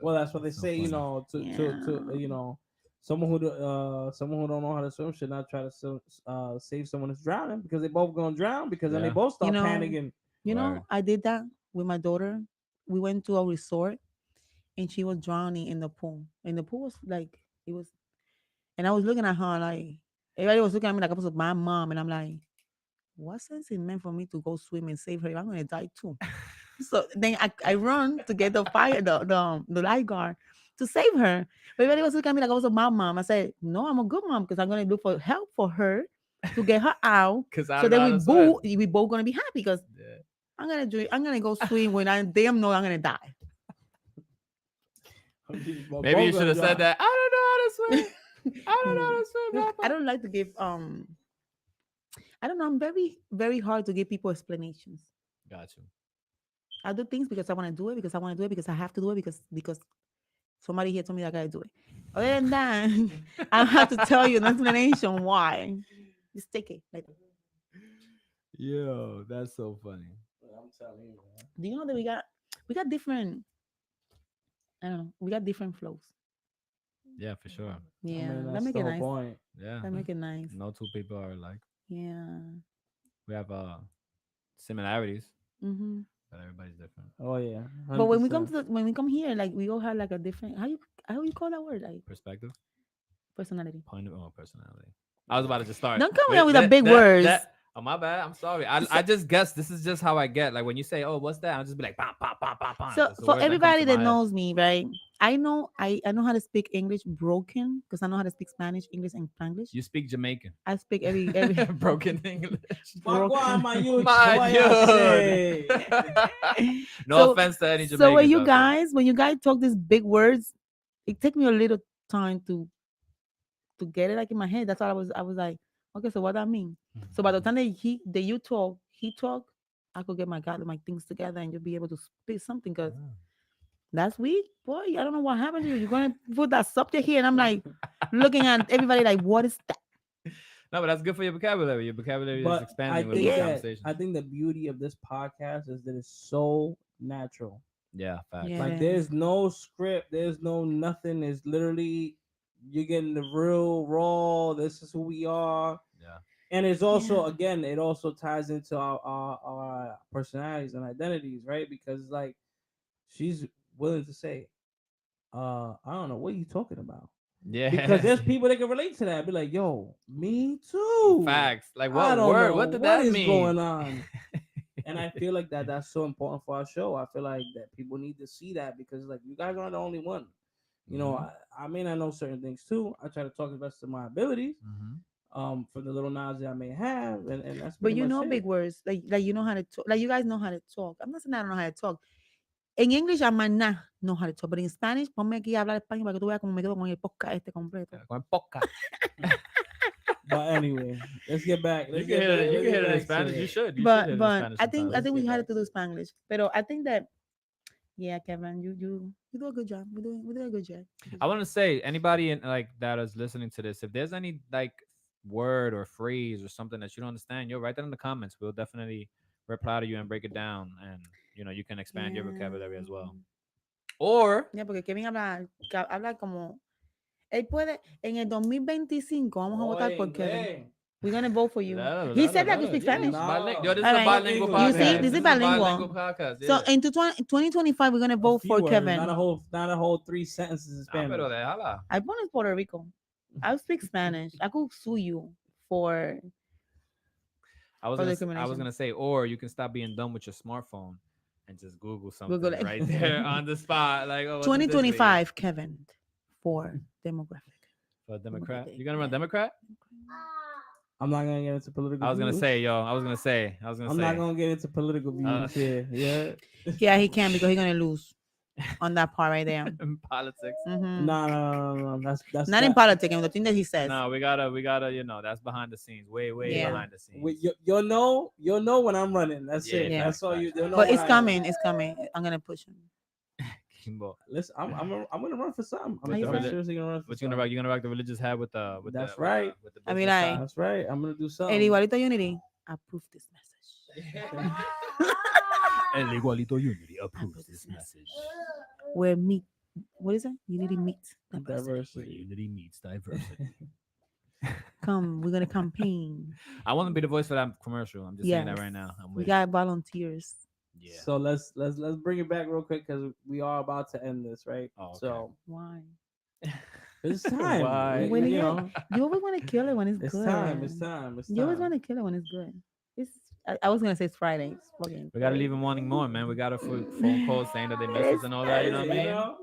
[SPEAKER 1] Well, that's what they
[SPEAKER 3] that's so
[SPEAKER 1] say. You
[SPEAKER 3] funny.
[SPEAKER 1] know, to
[SPEAKER 2] Yeah.
[SPEAKER 1] someone who don't know how to swim should not try to save someone that's drowning because they both gonna drown because then they
[SPEAKER 3] Yeah,
[SPEAKER 1] both
[SPEAKER 2] You
[SPEAKER 1] start
[SPEAKER 2] know,
[SPEAKER 1] panicking.
[SPEAKER 3] word.
[SPEAKER 2] I did that with my daughter. We went to a resort and she was drowning in the pool. And the pool was like it was, and I was looking at her like everybody was looking at me like I was my mom, and I'm like, what sense it meant for me to go swim and save her if I'm gonna die too? So then I run to get the fire, the lifeguard to save her. But everybody was looking at me like I was a bad mom. I said, no, I'm a good mom because I'm gonna look for help for her to get her out.
[SPEAKER 3] Cause I
[SPEAKER 2] So
[SPEAKER 3] don't know
[SPEAKER 2] then
[SPEAKER 3] how to swim.
[SPEAKER 2] we both gonna be happy because
[SPEAKER 3] Yeah.
[SPEAKER 2] I'm gonna go swim when I damn know I'm gonna die.
[SPEAKER 1] We're
[SPEAKER 3] Maybe you
[SPEAKER 1] both
[SPEAKER 3] should
[SPEAKER 1] gonna
[SPEAKER 3] have said
[SPEAKER 1] drown.
[SPEAKER 3] that. I don't know how to swim. I don't know how to swim,
[SPEAKER 2] I
[SPEAKER 3] Papa.
[SPEAKER 2] don't like to give I don't know, I'm very, very hard to give people explanations.
[SPEAKER 3] Got you.
[SPEAKER 2] I do things because I want to do it, because I want to do it, because I have to do it, because somebody here told me I gotta do it. Other than that, I don't have to tell you an explanation why. Just take it like that.
[SPEAKER 3] Yo, that's so funny.
[SPEAKER 1] I'm telling you, man.
[SPEAKER 2] Do you know that we got different, I don't know, we got different flows.
[SPEAKER 3] Yeah, for sure.
[SPEAKER 1] I
[SPEAKER 2] Yeah,
[SPEAKER 1] mean,
[SPEAKER 2] that
[SPEAKER 1] that's
[SPEAKER 2] make
[SPEAKER 1] the
[SPEAKER 2] it
[SPEAKER 1] whole
[SPEAKER 2] nice.
[SPEAKER 1] point.
[SPEAKER 3] Yeah.
[SPEAKER 2] That make it nice.
[SPEAKER 3] No two people are alike.
[SPEAKER 2] Yeah.
[SPEAKER 3] We have similarities,
[SPEAKER 2] Hmm.
[SPEAKER 3] but everybody's different.
[SPEAKER 1] Oh yeah,
[SPEAKER 2] But
[SPEAKER 1] 100%.
[SPEAKER 2] when we come here, like we all have like a different how you call that word, like
[SPEAKER 3] Perspective,
[SPEAKER 2] personality.
[SPEAKER 3] point of personality. I was about to just start.
[SPEAKER 2] Don't come here
[SPEAKER 3] Wait,
[SPEAKER 2] with the big words.
[SPEAKER 3] Oh, my bad. I'm sorry. I
[SPEAKER 2] So,
[SPEAKER 3] just guess this is just how I get. Like when you say, "Oh, what's that?" I'll just be like, "Bam, bam, bam, bam, bam."
[SPEAKER 2] so
[SPEAKER 3] That's the
[SPEAKER 2] for
[SPEAKER 3] words that come to
[SPEAKER 2] everybody that
[SPEAKER 3] my head.
[SPEAKER 2] knows me, right? I know how to speak English broken because I know how to speak Spanish, English, and Spanglish.
[SPEAKER 3] You speak Jamaican.
[SPEAKER 2] I speak every
[SPEAKER 3] Broken English.
[SPEAKER 1] Wagwan,
[SPEAKER 2] broken.
[SPEAKER 1] my youth.
[SPEAKER 3] My
[SPEAKER 1] What y'all
[SPEAKER 3] dude.
[SPEAKER 1] say?
[SPEAKER 3] No
[SPEAKER 2] so
[SPEAKER 3] offense to any
[SPEAKER 2] so
[SPEAKER 3] Jamaicans out there.
[SPEAKER 2] when you guys talk these big words, it take me a little time to get it like in my head. That's all I was like, okay, so what that mean? So by the time that you talk, he talk, I could get my things together and you'll be able to speak something because last week, boy, I don't know what happened to you. You're gonna put that subject here, and I'm like looking at everybody like, what is that?
[SPEAKER 3] No, but that's good for your vocabulary. Your vocabulary is
[SPEAKER 1] But I
[SPEAKER 3] expanding with
[SPEAKER 1] think
[SPEAKER 3] these
[SPEAKER 2] Yeah,
[SPEAKER 1] that
[SPEAKER 3] conversations.
[SPEAKER 1] I think the beauty of this podcast is that it's so natural.
[SPEAKER 3] Yeah, facts.
[SPEAKER 2] yeah,
[SPEAKER 1] Like
[SPEAKER 2] it is.
[SPEAKER 1] there's no script, there's no nothing. It's literally you're getting the real raw. This is who we are,
[SPEAKER 3] Yeah.
[SPEAKER 1] and it's
[SPEAKER 2] Yeah,
[SPEAKER 1] also again it also ties into our personalities and identities, right? Because like she's willing to say, I don't know what are you talking about because
[SPEAKER 3] Yeah.
[SPEAKER 1] there's people that can relate to that. Be like, yo, me too.
[SPEAKER 3] Facts. Like
[SPEAKER 1] I
[SPEAKER 3] what
[SPEAKER 1] don't
[SPEAKER 3] word?
[SPEAKER 1] know
[SPEAKER 3] What did
[SPEAKER 1] what
[SPEAKER 3] that
[SPEAKER 1] is
[SPEAKER 3] mean?
[SPEAKER 1] going on. And I feel like that's so important for our show. I feel like that people need to see that because like you guys aren't the only one. You know,
[SPEAKER 3] Mhm.
[SPEAKER 1] I mean I know certain things too. I try to talk the best of my abilities,
[SPEAKER 3] Mhm.
[SPEAKER 1] for the little knowledge that I may have, and that's
[SPEAKER 2] but
[SPEAKER 1] pretty
[SPEAKER 2] you
[SPEAKER 1] much
[SPEAKER 2] know
[SPEAKER 1] it.
[SPEAKER 2] big words like you know how to talk. Like you guys know how to talk. I'm not saying I don't know how to talk. En English, I might not know how to talk, but in Spanish, ponme aquí a hablar español para que tú veas cómo me quedo con el podcast este completo.
[SPEAKER 3] Yeah, con poca.
[SPEAKER 1] But anyway, let's get back.
[SPEAKER 3] You
[SPEAKER 1] Let's
[SPEAKER 3] can
[SPEAKER 1] get
[SPEAKER 3] hit
[SPEAKER 1] back.
[SPEAKER 3] it. You
[SPEAKER 1] Let's
[SPEAKER 3] can
[SPEAKER 1] get
[SPEAKER 3] hit it in
[SPEAKER 1] back to
[SPEAKER 3] Spanish.
[SPEAKER 1] it.
[SPEAKER 3] You should hit it in
[SPEAKER 2] But
[SPEAKER 3] Spanish
[SPEAKER 2] I think
[SPEAKER 3] sometimes.
[SPEAKER 2] I
[SPEAKER 1] Let's
[SPEAKER 2] think we
[SPEAKER 1] get
[SPEAKER 2] had
[SPEAKER 1] back
[SPEAKER 2] to
[SPEAKER 1] to
[SPEAKER 2] do
[SPEAKER 1] it.
[SPEAKER 2] Spanglish. But I think that Yeah, Kevin, you do a good job. We do a good job. Good
[SPEAKER 3] I
[SPEAKER 2] job.
[SPEAKER 3] want to say anybody in, like that is listening to this, if there's any like word or phrase or something that you don't understand, you'll write that in the comments. We'll definitely reply to you and break it down, and you can expand your vocabulary
[SPEAKER 2] Yeah.
[SPEAKER 3] as well. Or
[SPEAKER 2] Ya, porque Kevin habla como él puede en el 2025 vamos a
[SPEAKER 1] Oh,
[SPEAKER 2] votar por Kevin.
[SPEAKER 1] inglés.
[SPEAKER 2] We're gonna vote for you.
[SPEAKER 3] la,
[SPEAKER 2] He
[SPEAKER 3] la, la,
[SPEAKER 2] said that you
[SPEAKER 3] la,
[SPEAKER 2] speak
[SPEAKER 3] yeah,
[SPEAKER 2] Spanish.
[SPEAKER 1] No.
[SPEAKER 3] Yo, this is
[SPEAKER 2] All
[SPEAKER 3] a
[SPEAKER 2] right.
[SPEAKER 3] bilingual
[SPEAKER 1] English,
[SPEAKER 2] You see,
[SPEAKER 3] podcast.
[SPEAKER 1] man.
[SPEAKER 2] this
[SPEAKER 3] This
[SPEAKER 2] is
[SPEAKER 3] is a bilingual
[SPEAKER 2] bilingual.
[SPEAKER 3] podcast.
[SPEAKER 2] So
[SPEAKER 3] Yeah.
[SPEAKER 2] in 2025, we're gonna
[SPEAKER 1] A
[SPEAKER 2] vote
[SPEAKER 1] few
[SPEAKER 2] for
[SPEAKER 1] words,
[SPEAKER 2] Kevin.
[SPEAKER 1] not a whole three sentences in
[SPEAKER 3] Ah,
[SPEAKER 1] Spanish.
[SPEAKER 3] pero déjala.
[SPEAKER 2] I born in Puerto Rico. I speak Spanish. I could sue you for
[SPEAKER 3] I was
[SPEAKER 2] discrimination.
[SPEAKER 3] gonna say, or you can stop being dumb with your smartphone and just Google
[SPEAKER 2] Google
[SPEAKER 3] something
[SPEAKER 2] it.
[SPEAKER 3] right there on the spot. Like, oh, what does this mean?
[SPEAKER 2] 2025, Kevin, for demographic.
[SPEAKER 3] For a Democrat,
[SPEAKER 2] Democratic.
[SPEAKER 3] you gonna run
[SPEAKER 2] Yeah.
[SPEAKER 3] Democrat?
[SPEAKER 1] I'm not gonna get into political
[SPEAKER 3] I was gonna
[SPEAKER 1] views.
[SPEAKER 3] say, yo. I was gonna say. I was gonna
[SPEAKER 1] I'm not
[SPEAKER 3] say.
[SPEAKER 1] gonna get into political
[SPEAKER 3] Uh,
[SPEAKER 1] views here. Yeah.
[SPEAKER 2] Yeah, he can because he's gonna lose on that part right there.
[SPEAKER 3] in politics.
[SPEAKER 2] Hmm.
[SPEAKER 1] No. That's
[SPEAKER 2] Not in
[SPEAKER 1] that.
[SPEAKER 2] politics, and the thing that he says.
[SPEAKER 3] No, we gotta. That's behind the scenes. Way
[SPEAKER 2] Yeah.
[SPEAKER 3] behind the scenes.
[SPEAKER 1] You'll know when I'm running. That's
[SPEAKER 3] Yeah,
[SPEAKER 1] it.
[SPEAKER 2] Yeah.
[SPEAKER 3] facts,
[SPEAKER 1] That's all
[SPEAKER 3] facts,
[SPEAKER 1] you. You'll
[SPEAKER 3] facts.
[SPEAKER 1] know
[SPEAKER 2] But
[SPEAKER 1] when
[SPEAKER 2] it's
[SPEAKER 1] I am.
[SPEAKER 2] coming. It's coming. I'm gonna push him.
[SPEAKER 3] Kimbo.
[SPEAKER 1] Listen, I'm gonna run for something.
[SPEAKER 2] How you
[SPEAKER 1] I'm
[SPEAKER 2] say?
[SPEAKER 1] seriously gonna run for
[SPEAKER 3] What you gonna
[SPEAKER 1] something.
[SPEAKER 3] rock? You gonna rock the religious hat with the
[SPEAKER 1] That's right.
[SPEAKER 3] with the
[SPEAKER 2] I mean,
[SPEAKER 3] business
[SPEAKER 2] like,
[SPEAKER 3] side?
[SPEAKER 1] That's right. I'm gonna do
[SPEAKER 2] El
[SPEAKER 1] something.
[SPEAKER 2] igualito unity. Approve this message.
[SPEAKER 3] El igualito unity
[SPEAKER 2] Approve
[SPEAKER 3] approves
[SPEAKER 2] this
[SPEAKER 3] this
[SPEAKER 2] message.
[SPEAKER 3] message.
[SPEAKER 2] Where meet. What is it? Unity meets diversity.
[SPEAKER 3] Where
[SPEAKER 1] Diversity.
[SPEAKER 3] unity meets diversity.
[SPEAKER 2] Come, we're gonna campaign.
[SPEAKER 3] I want to be the voice for that commercial. I'm just saying that
[SPEAKER 2] Yes.
[SPEAKER 3] right now. I'm
[SPEAKER 2] We
[SPEAKER 3] with it.
[SPEAKER 2] got volunteers.
[SPEAKER 3] Yeah.
[SPEAKER 1] So let's bring it back real quick because we are about to end this, right?
[SPEAKER 3] Oh, okay.
[SPEAKER 1] So
[SPEAKER 2] Why?
[SPEAKER 1] it's time.
[SPEAKER 3] Why?
[SPEAKER 2] When
[SPEAKER 1] You
[SPEAKER 2] it
[SPEAKER 1] know,
[SPEAKER 2] you always want to kill it when it's
[SPEAKER 1] it's
[SPEAKER 2] good.
[SPEAKER 1] time. It's time. It's
[SPEAKER 2] You always
[SPEAKER 1] time.
[SPEAKER 2] want to kill it when it's good. It's. I was gonna say it's Friday. It's fucking.
[SPEAKER 3] We gotta leave
[SPEAKER 2] Friday.
[SPEAKER 3] them wanting more, man. We got a phone call saying that they miss us and all that. You know what I
[SPEAKER 1] You
[SPEAKER 3] mean?
[SPEAKER 1] know?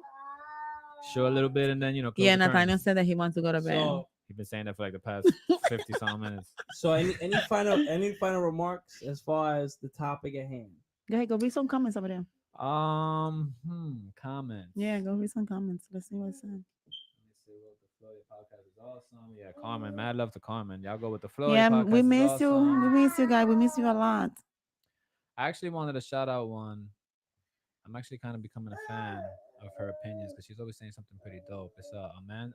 [SPEAKER 3] Show a little bit and then close
[SPEAKER 2] Yeah,
[SPEAKER 3] the
[SPEAKER 2] Nathaniel
[SPEAKER 3] curtains.
[SPEAKER 2] said that he wants to go to bed.
[SPEAKER 1] So
[SPEAKER 3] He's been saying that for like the past 50 some minutes.
[SPEAKER 1] so any final remarks as far as the topic at hand?
[SPEAKER 2] Go ahead, go read some comments over there.
[SPEAKER 3] Comments.
[SPEAKER 2] Yeah, go read some comments. Let's see what's said.
[SPEAKER 3] Let me see what the Floyd podcast is awesome. Yeah, Carmen, mad love to Carmen. Y'all go with the Floyd
[SPEAKER 2] Yeah,
[SPEAKER 3] podcast
[SPEAKER 2] we
[SPEAKER 3] is
[SPEAKER 2] miss you.
[SPEAKER 3] awesome.
[SPEAKER 2] We miss you, guys. We miss you a lot.
[SPEAKER 3] I actually wanted to shout out one. I'm actually kind of becoming a fan of her opinions because she's always saying something pretty dope. It's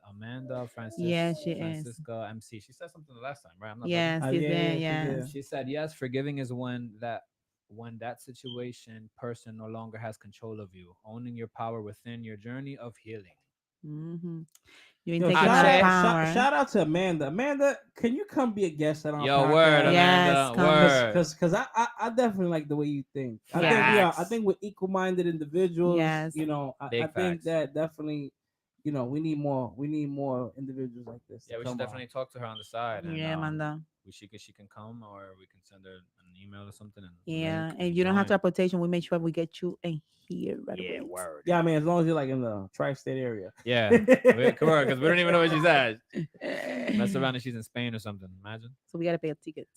[SPEAKER 3] Amanda
[SPEAKER 2] Yeah, she is.
[SPEAKER 3] Francisca MC. She said something the last time, right? I'm not bugging?
[SPEAKER 2] Yes, he's there.
[SPEAKER 1] She
[SPEAKER 2] Yes.
[SPEAKER 1] did.
[SPEAKER 3] She said, "Yes, forgiving is when that situation person no longer has control of you, owning your power within your journey of healing."
[SPEAKER 2] Mm-hmm. You ain't
[SPEAKER 1] Yo,
[SPEAKER 2] taking that
[SPEAKER 3] Ache.
[SPEAKER 2] power.
[SPEAKER 1] shout out to Amanda. Amanda, can you come be a guest at our
[SPEAKER 3] Yo, word,
[SPEAKER 1] podcast?
[SPEAKER 2] Yes,
[SPEAKER 3] Amanda,
[SPEAKER 2] come.
[SPEAKER 3] word.
[SPEAKER 1] Because I definitely like the way you think. I think
[SPEAKER 2] Yes.
[SPEAKER 1] I think we're equal-minded individuals.
[SPEAKER 2] Yes.
[SPEAKER 1] You know, I
[SPEAKER 3] Big
[SPEAKER 1] think
[SPEAKER 3] facts.
[SPEAKER 1] that definitely, we need more individuals like this.
[SPEAKER 3] Yeah,
[SPEAKER 1] to
[SPEAKER 3] we
[SPEAKER 1] come
[SPEAKER 3] should definitely talk to her on the side, and
[SPEAKER 2] Yeah, Amanda.
[SPEAKER 3] she can come, or we can send her an email or something. And
[SPEAKER 2] Yeah,
[SPEAKER 3] link
[SPEAKER 2] and you don't have
[SPEAKER 3] join.
[SPEAKER 2] transportation. We make sure we get you in here right
[SPEAKER 3] Yeah,
[SPEAKER 2] away.
[SPEAKER 3] word.
[SPEAKER 1] Yeah, I mean, as long as you're like in the tri-state area.
[SPEAKER 3] Yeah, correct. Because we don't even know where she's at. Mess around and she's in Spain or something. Imagine.
[SPEAKER 2] So we gotta pay a ticket.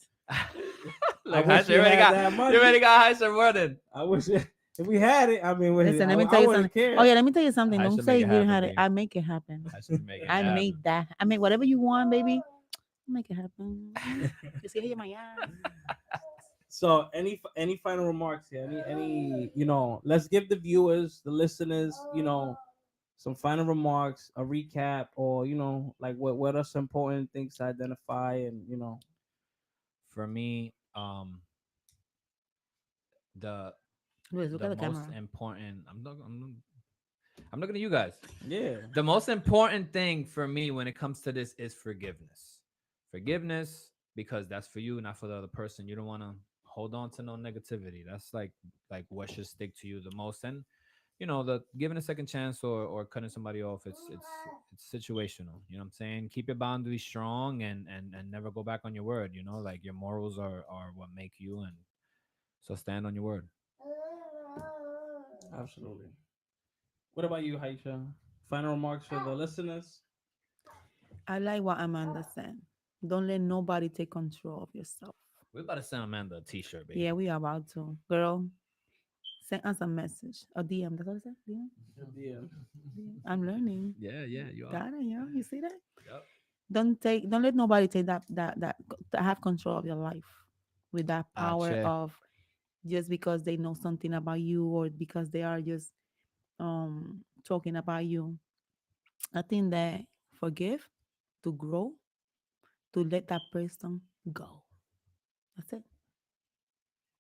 [SPEAKER 3] Like,
[SPEAKER 1] wish
[SPEAKER 3] you
[SPEAKER 1] we
[SPEAKER 3] already
[SPEAKER 1] had
[SPEAKER 3] got
[SPEAKER 1] that money.
[SPEAKER 3] you already got Heisha running.
[SPEAKER 1] I wish if we had it. I mean,
[SPEAKER 2] Listen, let me
[SPEAKER 1] I
[SPEAKER 2] tell you
[SPEAKER 1] wouldn't
[SPEAKER 2] something.
[SPEAKER 1] care.
[SPEAKER 2] Oh yeah, let me tell you something.
[SPEAKER 3] I
[SPEAKER 2] Don't
[SPEAKER 3] should
[SPEAKER 2] say
[SPEAKER 3] make
[SPEAKER 2] we
[SPEAKER 3] it
[SPEAKER 2] don't
[SPEAKER 3] happen,
[SPEAKER 2] have it.
[SPEAKER 3] babe.
[SPEAKER 2] I make it happen.
[SPEAKER 3] I should make it
[SPEAKER 2] I
[SPEAKER 3] happen.
[SPEAKER 2] made that. I mean, whatever you want, baby. Make it happen. You see here, my
[SPEAKER 1] So, any final remarks here? Any let's give the viewers, the listeners, some final remarks, a recap, or like what are some important things to identify, and
[SPEAKER 3] For me, the
[SPEAKER 2] Luis, look
[SPEAKER 3] the
[SPEAKER 2] at the
[SPEAKER 3] most
[SPEAKER 2] camera.
[SPEAKER 3] important. I'm looking at you guys.
[SPEAKER 1] yeah,
[SPEAKER 3] The most important thing for me when it comes to this is forgiveness. Forgiveness, because that's for you, not for the other person. You don't want to hold on to no negativity. That's like what should stick to you the most. And the giving a second chance or cutting somebody off, it's situational. You know what I'm saying? Keep your boundaries strong and never go back on your word. Like your morals are what make you, and so stand on your word.
[SPEAKER 1] absolutely. What about you, Haisha? Final remarks for the listeners.
[SPEAKER 2] I like what Amanda said. Don't let nobody take control of yourself.
[SPEAKER 3] We're about to send Amanda a t-shirt, baby.
[SPEAKER 2] Yeah, we are about to. Girl, send us a message. A DM. That's what I said? DM?
[SPEAKER 1] Yeah.
[SPEAKER 2] I'm learning.
[SPEAKER 3] Yeah, you are.
[SPEAKER 2] Got it, yeah. You see that?
[SPEAKER 3] Yep.
[SPEAKER 2] Don't let nobody take that have control of your life with that power
[SPEAKER 3] Ache.
[SPEAKER 2] of just because they know something about you or because they are just talking about you. I think that forgive, to grow, to let that person go. That's it.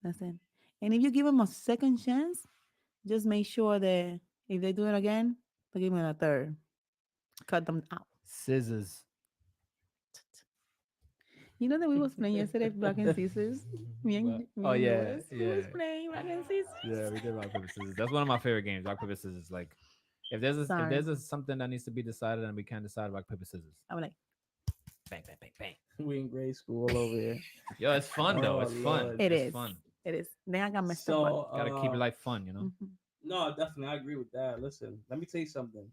[SPEAKER 2] That's it. And if you give them a second chance, just make sure that if they do it again, to give them a third. Cut them out.
[SPEAKER 3] Scissors.
[SPEAKER 2] You know that we was playing yesterday, rock and scissors.
[SPEAKER 3] What?
[SPEAKER 2] Me
[SPEAKER 3] Oh
[SPEAKER 2] and
[SPEAKER 3] yeah,
[SPEAKER 2] Louis, we was
[SPEAKER 3] yeah,
[SPEAKER 2] playing rock and
[SPEAKER 3] yeah.
[SPEAKER 2] scissors.
[SPEAKER 3] We did rock paper scissors. That's one of my favorite games. Rock paper scissors. Like, if
[SPEAKER 2] Sorry,
[SPEAKER 3] there's something that needs to be decided and we can't decide, rock paper scissors.
[SPEAKER 2] I was like,
[SPEAKER 3] Bang bang bang bang.
[SPEAKER 1] We in grade school all over here.
[SPEAKER 3] Yo, it's fun though.
[SPEAKER 1] Oh
[SPEAKER 3] It's fun.
[SPEAKER 1] Lord.
[SPEAKER 2] it
[SPEAKER 3] It's
[SPEAKER 2] is,
[SPEAKER 3] fun.
[SPEAKER 2] it is. Then I got messed up, but
[SPEAKER 1] So
[SPEAKER 3] Gotta keep life fun, you know.
[SPEAKER 2] mhm.
[SPEAKER 1] no, definitely I agree with that. Listen, let me tell you something.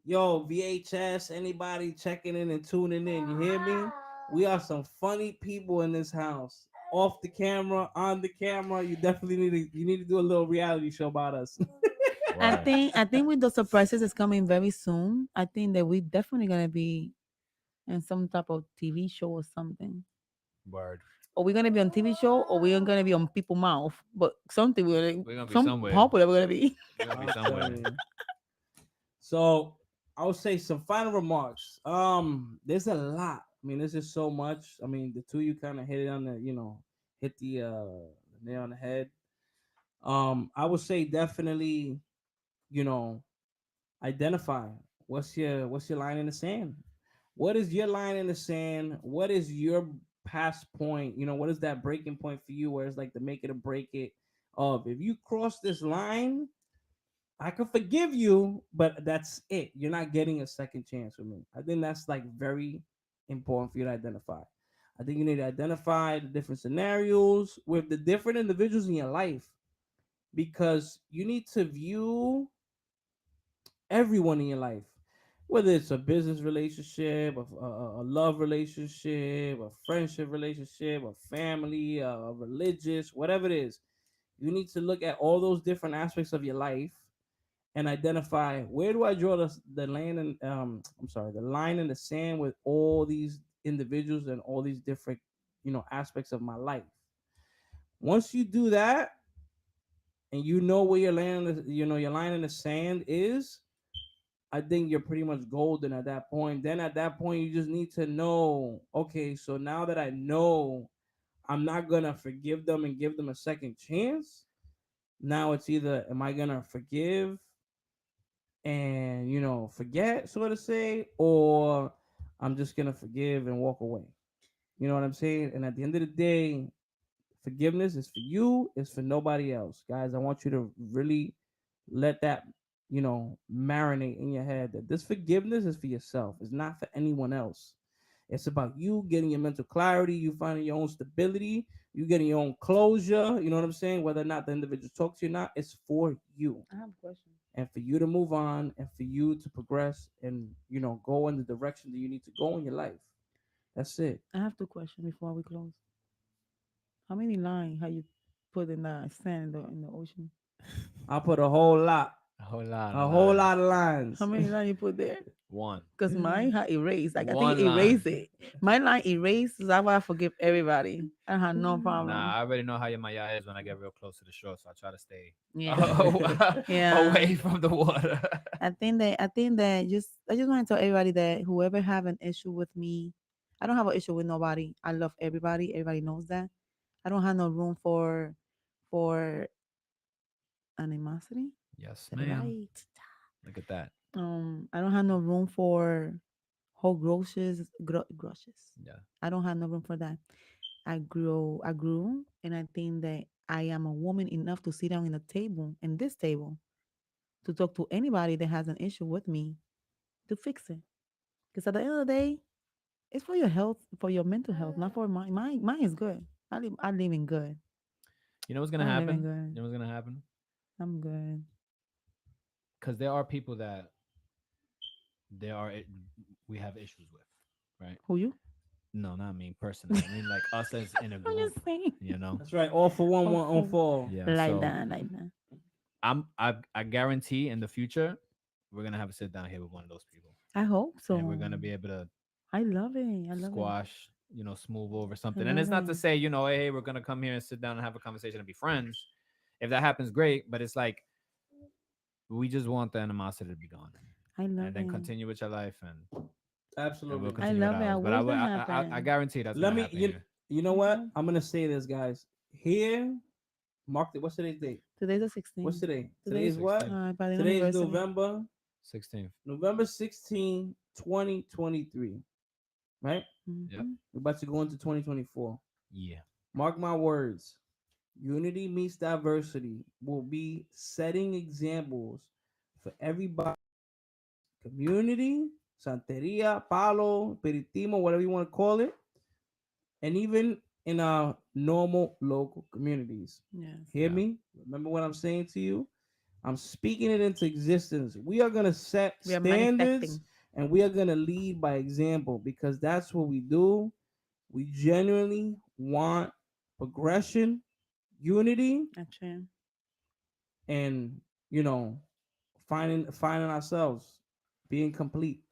[SPEAKER 1] Yo, VHS, anybody checking in and tuning in, you hear me? We are some funny people in this house. Off the camera, on the camera. You need to do a little reality show about us.
[SPEAKER 3] Word.
[SPEAKER 2] I think with the surprises is coming very soon. I think that we definitely gonna be in some type of TV show or something.
[SPEAKER 3] Word.
[SPEAKER 2] Or we're gonna be on TV show, or we're gonna be on people mouth. But something we're
[SPEAKER 3] We're gonna be
[SPEAKER 2] some
[SPEAKER 3] somewhere.
[SPEAKER 2] popular we're gonna be.
[SPEAKER 3] We're gonna be
[SPEAKER 1] I'm telling
[SPEAKER 3] somewhere.
[SPEAKER 1] you. So I would say some final remarks. There's a lot. I mean, there's just so much. I mean, the two you kind of hit it on the, hit the nail on the head. I would say definitely, you know, identify what's your line in the sand. What is your line in the sand? What is your past point? What is that breaking point for you where it's like the make it or break it of if you cross this line, I can forgive you, but that's it. You're not getting a second chance with me. I think that's like very important for you to identify. I think you need to identify the different scenarios with the different individuals in your life because you need to view everyone in your life, whether it's a business relationship, a love relationship, a friendship relationship, a family, a religious, whatever it is. You need to look at all those different aspects of your life and identify where do I draw the line and the line in the sand with all these individuals and all these different aspects of my life. Once you do that and you know where your line in the sand is, I think you're pretty much golden at that point. Then at that point, you just need to know, okay, so now that I know I'm not gonna forgive them and give them a second chance, now it's either am I gonna forgive and forget, so to say, or I'm just gonna forgive and walk away. You know what I'm saying? And at the end of the day, forgiveness is for you, it's for nobody else. Guys, I want you to really let that, marinate in your head that this forgiveness is for yourself. It's not for anyone else. It's about you getting your mental clarity, you finding your own stability, you getting your own closure. You know what I'm saying? Whether or not the individual talks to you or not, it's for you.
[SPEAKER 2] I have a question.
[SPEAKER 1] And for you to move on and for you to progress and, go in the direction that you need to go in your life. That's it.
[SPEAKER 2] I have two questions before we close. How many lines have you put in the sand in the ocean?
[SPEAKER 1] I put a whole lot,
[SPEAKER 3] A whole lot of
[SPEAKER 1] a whole
[SPEAKER 3] lines.
[SPEAKER 1] lot of
[SPEAKER 2] How
[SPEAKER 1] lines.
[SPEAKER 2] many lines you put there?
[SPEAKER 3] One.
[SPEAKER 2] Because mine had erased. Like I think
[SPEAKER 3] One line.
[SPEAKER 2] erase it. My line erased. So that's why I forgive everybody. I have no
[SPEAKER 3] Nah,
[SPEAKER 2] problem.
[SPEAKER 3] I already know how your Maya is when I get real close to the shore, so I try to stay
[SPEAKER 2] Yeah. Yeah.
[SPEAKER 3] away from the water.
[SPEAKER 2] I think that I just want to tell everybody that whoever have an issue with me, I don't have an issue with nobody. I love everybody. Everybody knows that. I don't have no room for animosity.
[SPEAKER 3] Yes,
[SPEAKER 2] Is that
[SPEAKER 3] ma'am.
[SPEAKER 2] right?
[SPEAKER 3] Look at that.
[SPEAKER 2] I don't have no room for whole grudges.
[SPEAKER 3] Yeah.
[SPEAKER 2] I don't have no room for that. I grew, and I think that I am a woman enough to sit down in a table, in this table, to talk to anybody that has an issue with me to fix it. Because at the end of the day, it's for your health, for your mental health, not for mine. Mine is good. I live in good.
[SPEAKER 3] You know what's gonna
[SPEAKER 2] I'm living
[SPEAKER 3] happen?
[SPEAKER 2] good.
[SPEAKER 3] You know what's gonna happen?
[SPEAKER 2] I'm good.
[SPEAKER 3] Because there are people that there are we have issues with, right?
[SPEAKER 2] Who you?
[SPEAKER 3] No, not me personally. I mean, like us as in a
[SPEAKER 2] I'm
[SPEAKER 3] group,
[SPEAKER 2] just saying.
[SPEAKER 3] you know.
[SPEAKER 1] That's right. All for one,
[SPEAKER 2] Oh,
[SPEAKER 1] one on
[SPEAKER 2] oh,
[SPEAKER 1] four.
[SPEAKER 3] Yeah.
[SPEAKER 2] like
[SPEAKER 3] So
[SPEAKER 2] that, like that.
[SPEAKER 3] I guarantee in the future we're gonna have to sit down here with one of those people,
[SPEAKER 2] I hope
[SPEAKER 3] and we're
[SPEAKER 2] so.
[SPEAKER 3] gonna be able to
[SPEAKER 2] I love it. I love it.
[SPEAKER 3] squash, smooth over
[SPEAKER 2] I
[SPEAKER 3] something. And
[SPEAKER 2] love
[SPEAKER 3] it's not to
[SPEAKER 2] it.
[SPEAKER 3] say, hey, we're gonna come here and sit down and have a conversation and be friends. If that happens, great. But it's like we just want the animosity to be gone,
[SPEAKER 2] I
[SPEAKER 3] and
[SPEAKER 2] love
[SPEAKER 3] then
[SPEAKER 2] it.
[SPEAKER 3] continue with your life, and we'll
[SPEAKER 1] Absolutely.
[SPEAKER 2] I
[SPEAKER 3] continue with
[SPEAKER 2] love it. I
[SPEAKER 3] ours. But
[SPEAKER 2] wish that
[SPEAKER 3] I
[SPEAKER 2] happened.
[SPEAKER 3] guarantee that's
[SPEAKER 1] Let
[SPEAKER 3] gonna
[SPEAKER 1] me
[SPEAKER 3] happen here.
[SPEAKER 1] you know what?
[SPEAKER 2] Mhm.
[SPEAKER 1] I'm gonna say this, guys. Here, mark it. What's today's date?
[SPEAKER 2] Today's the
[SPEAKER 1] What's
[SPEAKER 2] 16th.
[SPEAKER 1] today? Today
[SPEAKER 2] Today's
[SPEAKER 1] is what?
[SPEAKER 3] 16th,
[SPEAKER 2] Padrino
[SPEAKER 1] Today is
[SPEAKER 2] anniversary.
[SPEAKER 1] November
[SPEAKER 3] 16th.
[SPEAKER 1] 16, 2023. Right?
[SPEAKER 3] Yep.
[SPEAKER 2] Hmm.
[SPEAKER 1] We're about to go into 2024.
[SPEAKER 3] Yeah.
[SPEAKER 1] Mark my words. Unity meets diversity will be setting examples for everybody. Community, Santeria, Palo, Peritimo, whatever you want to call it, and even in our normal local communities.
[SPEAKER 2] Yes.
[SPEAKER 1] Hear
[SPEAKER 3] Yeah.
[SPEAKER 1] me? Remember what I'm saying to you? I'm speaking it into existence. We are going to set
[SPEAKER 2] We are
[SPEAKER 1] standards
[SPEAKER 2] manifesting.
[SPEAKER 1] and we are going to lead by example because that's what we do. We genuinely want progression, unity,
[SPEAKER 2] Actually,
[SPEAKER 1] and you know, finding ourselves, being complete.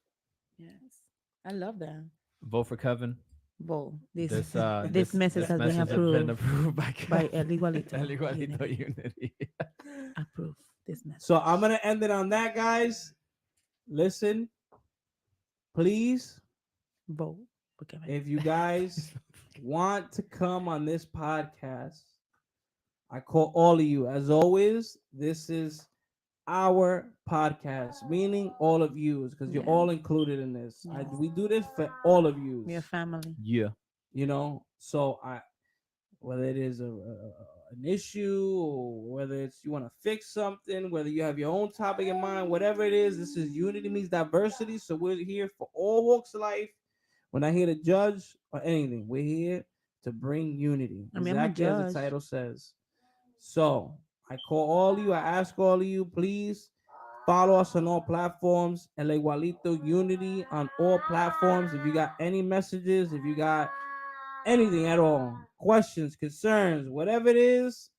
[SPEAKER 2] yes. I love that.
[SPEAKER 3] Vote for Kevin.
[SPEAKER 2] Well,
[SPEAKER 3] This
[SPEAKER 2] this message
[SPEAKER 3] this
[SPEAKER 2] has been
[SPEAKER 3] message has been
[SPEAKER 2] approved
[SPEAKER 3] approved by
[SPEAKER 2] by
[SPEAKER 3] Kevin.
[SPEAKER 2] El Igualito
[SPEAKER 3] El Igualito
[SPEAKER 2] Unity.
[SPEAKER 3] Unity.
[SPEAKER 2] Approve this message.
[SPEAKER 1] So I'm gonna end it on that, guys. Listen, please,
[SPEAKER 2] Vote for Kevin.
[SPEAKER 1] if you guys want to come on this podcast, I call all of you. As always, this is our podcast, meaning all of yous, because you're all
[SPEAKER 2] Yes.
[SPEAKER 1] included in this.
[SPEAKER 2] Yes.
[SPEAKER 1] We do this for all of
[SPEAKER 2] We are
[SPEAKER 1] yous,
[SPEAKER 2] family.
[SPEAKER 3] Yeah.
[SPEAKER 1] So whether it is an issue or whether it's you want to fix something, whether you have your own topic in mind, whatever it is, this is unity means diversity. So we're here for all walks of life. We're not here to judge or anything. We're here to bring unity,
[SPEAKER 2] I mean, I'm a
[SPEAKER 1] exactly as the
[SPEAKER 2] judge.
[SPEAKER 1] title says. So I call all of you, I ask all of you, please follow us on all platforms. El Igualito Unity on all platforms. If you got any messages, if you got anything at all, questions, concerns, whatever it is,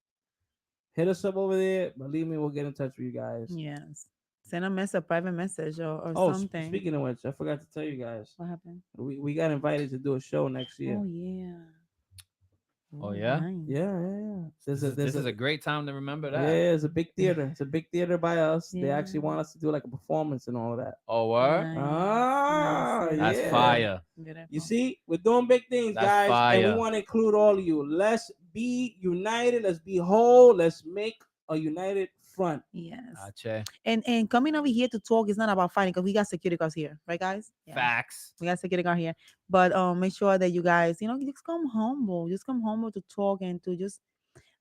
[SPEAKER 1] hit us up over there. Believe me, we'll get in touch with you guys.
[SPEAKER 2] Yes. Send a message, a private message or
[SPEAKER 1] Oh,
[SPEAKER 2] something.
[SPEAKER 1] speaking of which, I forgot to tell you guys.
[SPEAKER 2] What happened?
[SPEAKER 1] We got invited to do a show next year.
[SPEAKER 2] Oh yeah.
[SPEAKER 3] Oh
[SPEAKER 2] Oh,
[SPEAKER 3] yeah.
[SPEAKER 2] nice.
[SPEAKER 1] Yeah.
[SPEAKER 3] This is
[SPEAKER 1] There's
[SPEAKER 3] this
[SPEAKER 1] a
[SPEAKER 3] is a great time to remember
[SPEAKER 1] yeah,
[SPEAKER 3] that.
[SPEAKER 1] it's a big theater. It's a big theater by us. They
[SPEAKER 2] Yeah.
[SPEAKER 1] actually want us to do like a performance and all of that.
[SPEAKER 3] Oh what?
[SPEAKER 2] Nice. Nice.
[SPEAKER 1] Ah,
[SPEAKER 3] That's
[SPEAKER 1] yeah.
[SPEAKER 3] fire.
[SPEAKER 1] You
[SPEAKER 2] Beautiful.
[SPEAKER 1] see, we're doing big things,
[SPEAKER 3] That's
[SPEAKER 1] guys, and we
[SPEAKER 3] fire.
[SPEAKER 1] want to include all of you. Let's be united. Let's be whole. Let's make a united front.
[SPEAKER 2] Yes.
[SPEAKER 3] Ache.
[SPEAKER 2] And coming over here to talk is not about fighting because we got security guards here, right, guys? Yeah.
[SPEAKER 3] Facts.
[SPEAKER 2] We got security guard here. But make sure that you guys, just come humble. Just come humble to talk and to just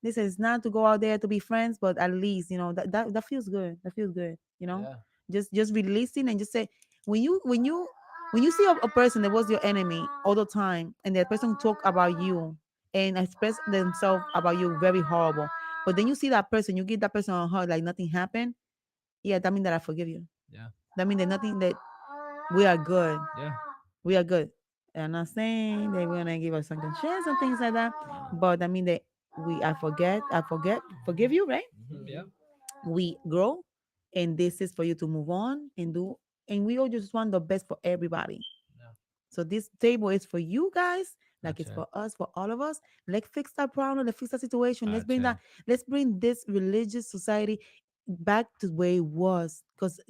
[SPEAKER 2] this is not to go out there to be friends, but at least that feels good. That feels good.
[SPEAKER 3] Yeah.
[SPEAKER 2] Just releasing and just say when you see a person that was your enemy all the time and that person talk about you and express themselves about you very horrible, but then you see that person, you give that person a hug like nothing happened. Yeah, that means that I forgive you.
[SPEAKER 3] Yeah.
[SPEAKER 2] That means that nothing that we are good.
[SPEAKER 3] Yeah.
[SPEAKER 2] We are good. I'm not saying they want to give us second chance and things like that,
[SPEAKER 3] No.
[SPEAKER 2] but I mean that forgive you, right?
[SPEAKER 3] Yeah.
[SPEAKER 2] We grow, and this is for you to move on and do, and we all just want the best for everybody.
[SPEAKER 3] Yeah.
[SPEAKER 2] So this table is for you guys, like it's
[SPEAKER 3] Ache.
[SPEAKER 2] for us, for all of us. Let's fix that problem. Let's fix that situation. Let's bring
[SPEAKER 3] Ache.
[SPEAKER 2] that. Let's bring this religious society back to where it was, because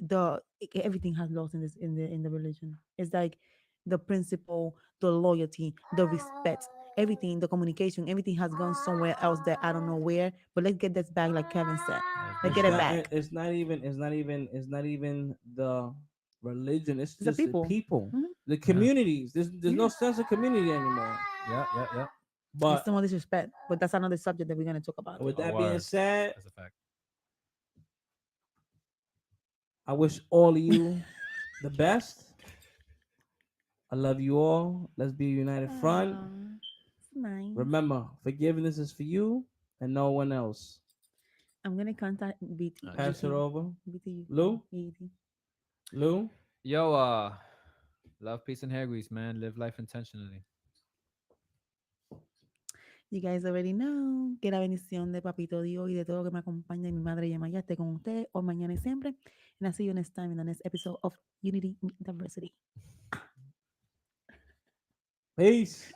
[SPEAKER 2] everything has lost in this in the religion. It's like the principle, the loyalty, the respect, everything, the communication, everything has gone somewhere else that I don't know where. But let's get this back, like Kevin said. Let's
[SPEAKER 3] Let's
[SPEAKER 2] get
[SPEAKER 1] It's
[SPEAKER 2] it
[SPEAKER 3] bring it
[SPEAKER 1] not.
[SPEAKER 3] back.
[SPEAKER 2] back.
[SPEAKER 1] It's not even the religion. It's
[SPEAKER 2] It's the
[SPEAKER 1] just the
[SPEAKER 2] people.
[SPEAKER 1] people,
[SPEAKER 2] Mhm.
[SPEAKER 1] the
[SPEAKER 3] Yeah.
[SPEAKER 1] communities. There's no
[SPEAKER 2] Yeah.
[SPEAKER 1] sense of community anymore.
[SPEAKER 3] Yeah.
[SPEAKER 2] It's
[SPEAKER 1] But
[SPEAKER 2] some disrespect, but that's another subject that we're gonna talk about
[SPEAKER 1] with
[SPEAKER 2] later.
[SPEAKER 3] A
[SPEAKER 1] that being
[SPEAKER 3] word.
[SPEAKER 1] said,
[SPEAKER 3] That's a fact.
[SPEAKER 1] I wish all of you the best. I love you all. Let's be a united front.
[SPEAKER 2] Aw, it's nice.
[SPEAKER 1] Remember, forgiveness is for you and no one else.
[SPEAKER 2] I'm gonna contact BT.
[SPEAKER 1] Pass
[SPEAKER 3] Ache.
[SPEAKER 1] it over.
[SPEAKER 2] BT.
[SPEAKER 1] Lou,
[SPEAKER 2] BT.
[SPEAKER 1] Lou.
[SPEAKER 3] Yo, love, peace, and hair grease, man. Live life intentionally.
[SPEAKER 2] You guys already know que la bendición de Papito Dios y de todo lo que me acompaña y mi madre Yamaya esté con ustedes hoy, mañana y siempre. And I'll see you next time in the next episode of Unity Meet Diversity.
[SPEAKER 1] Peace.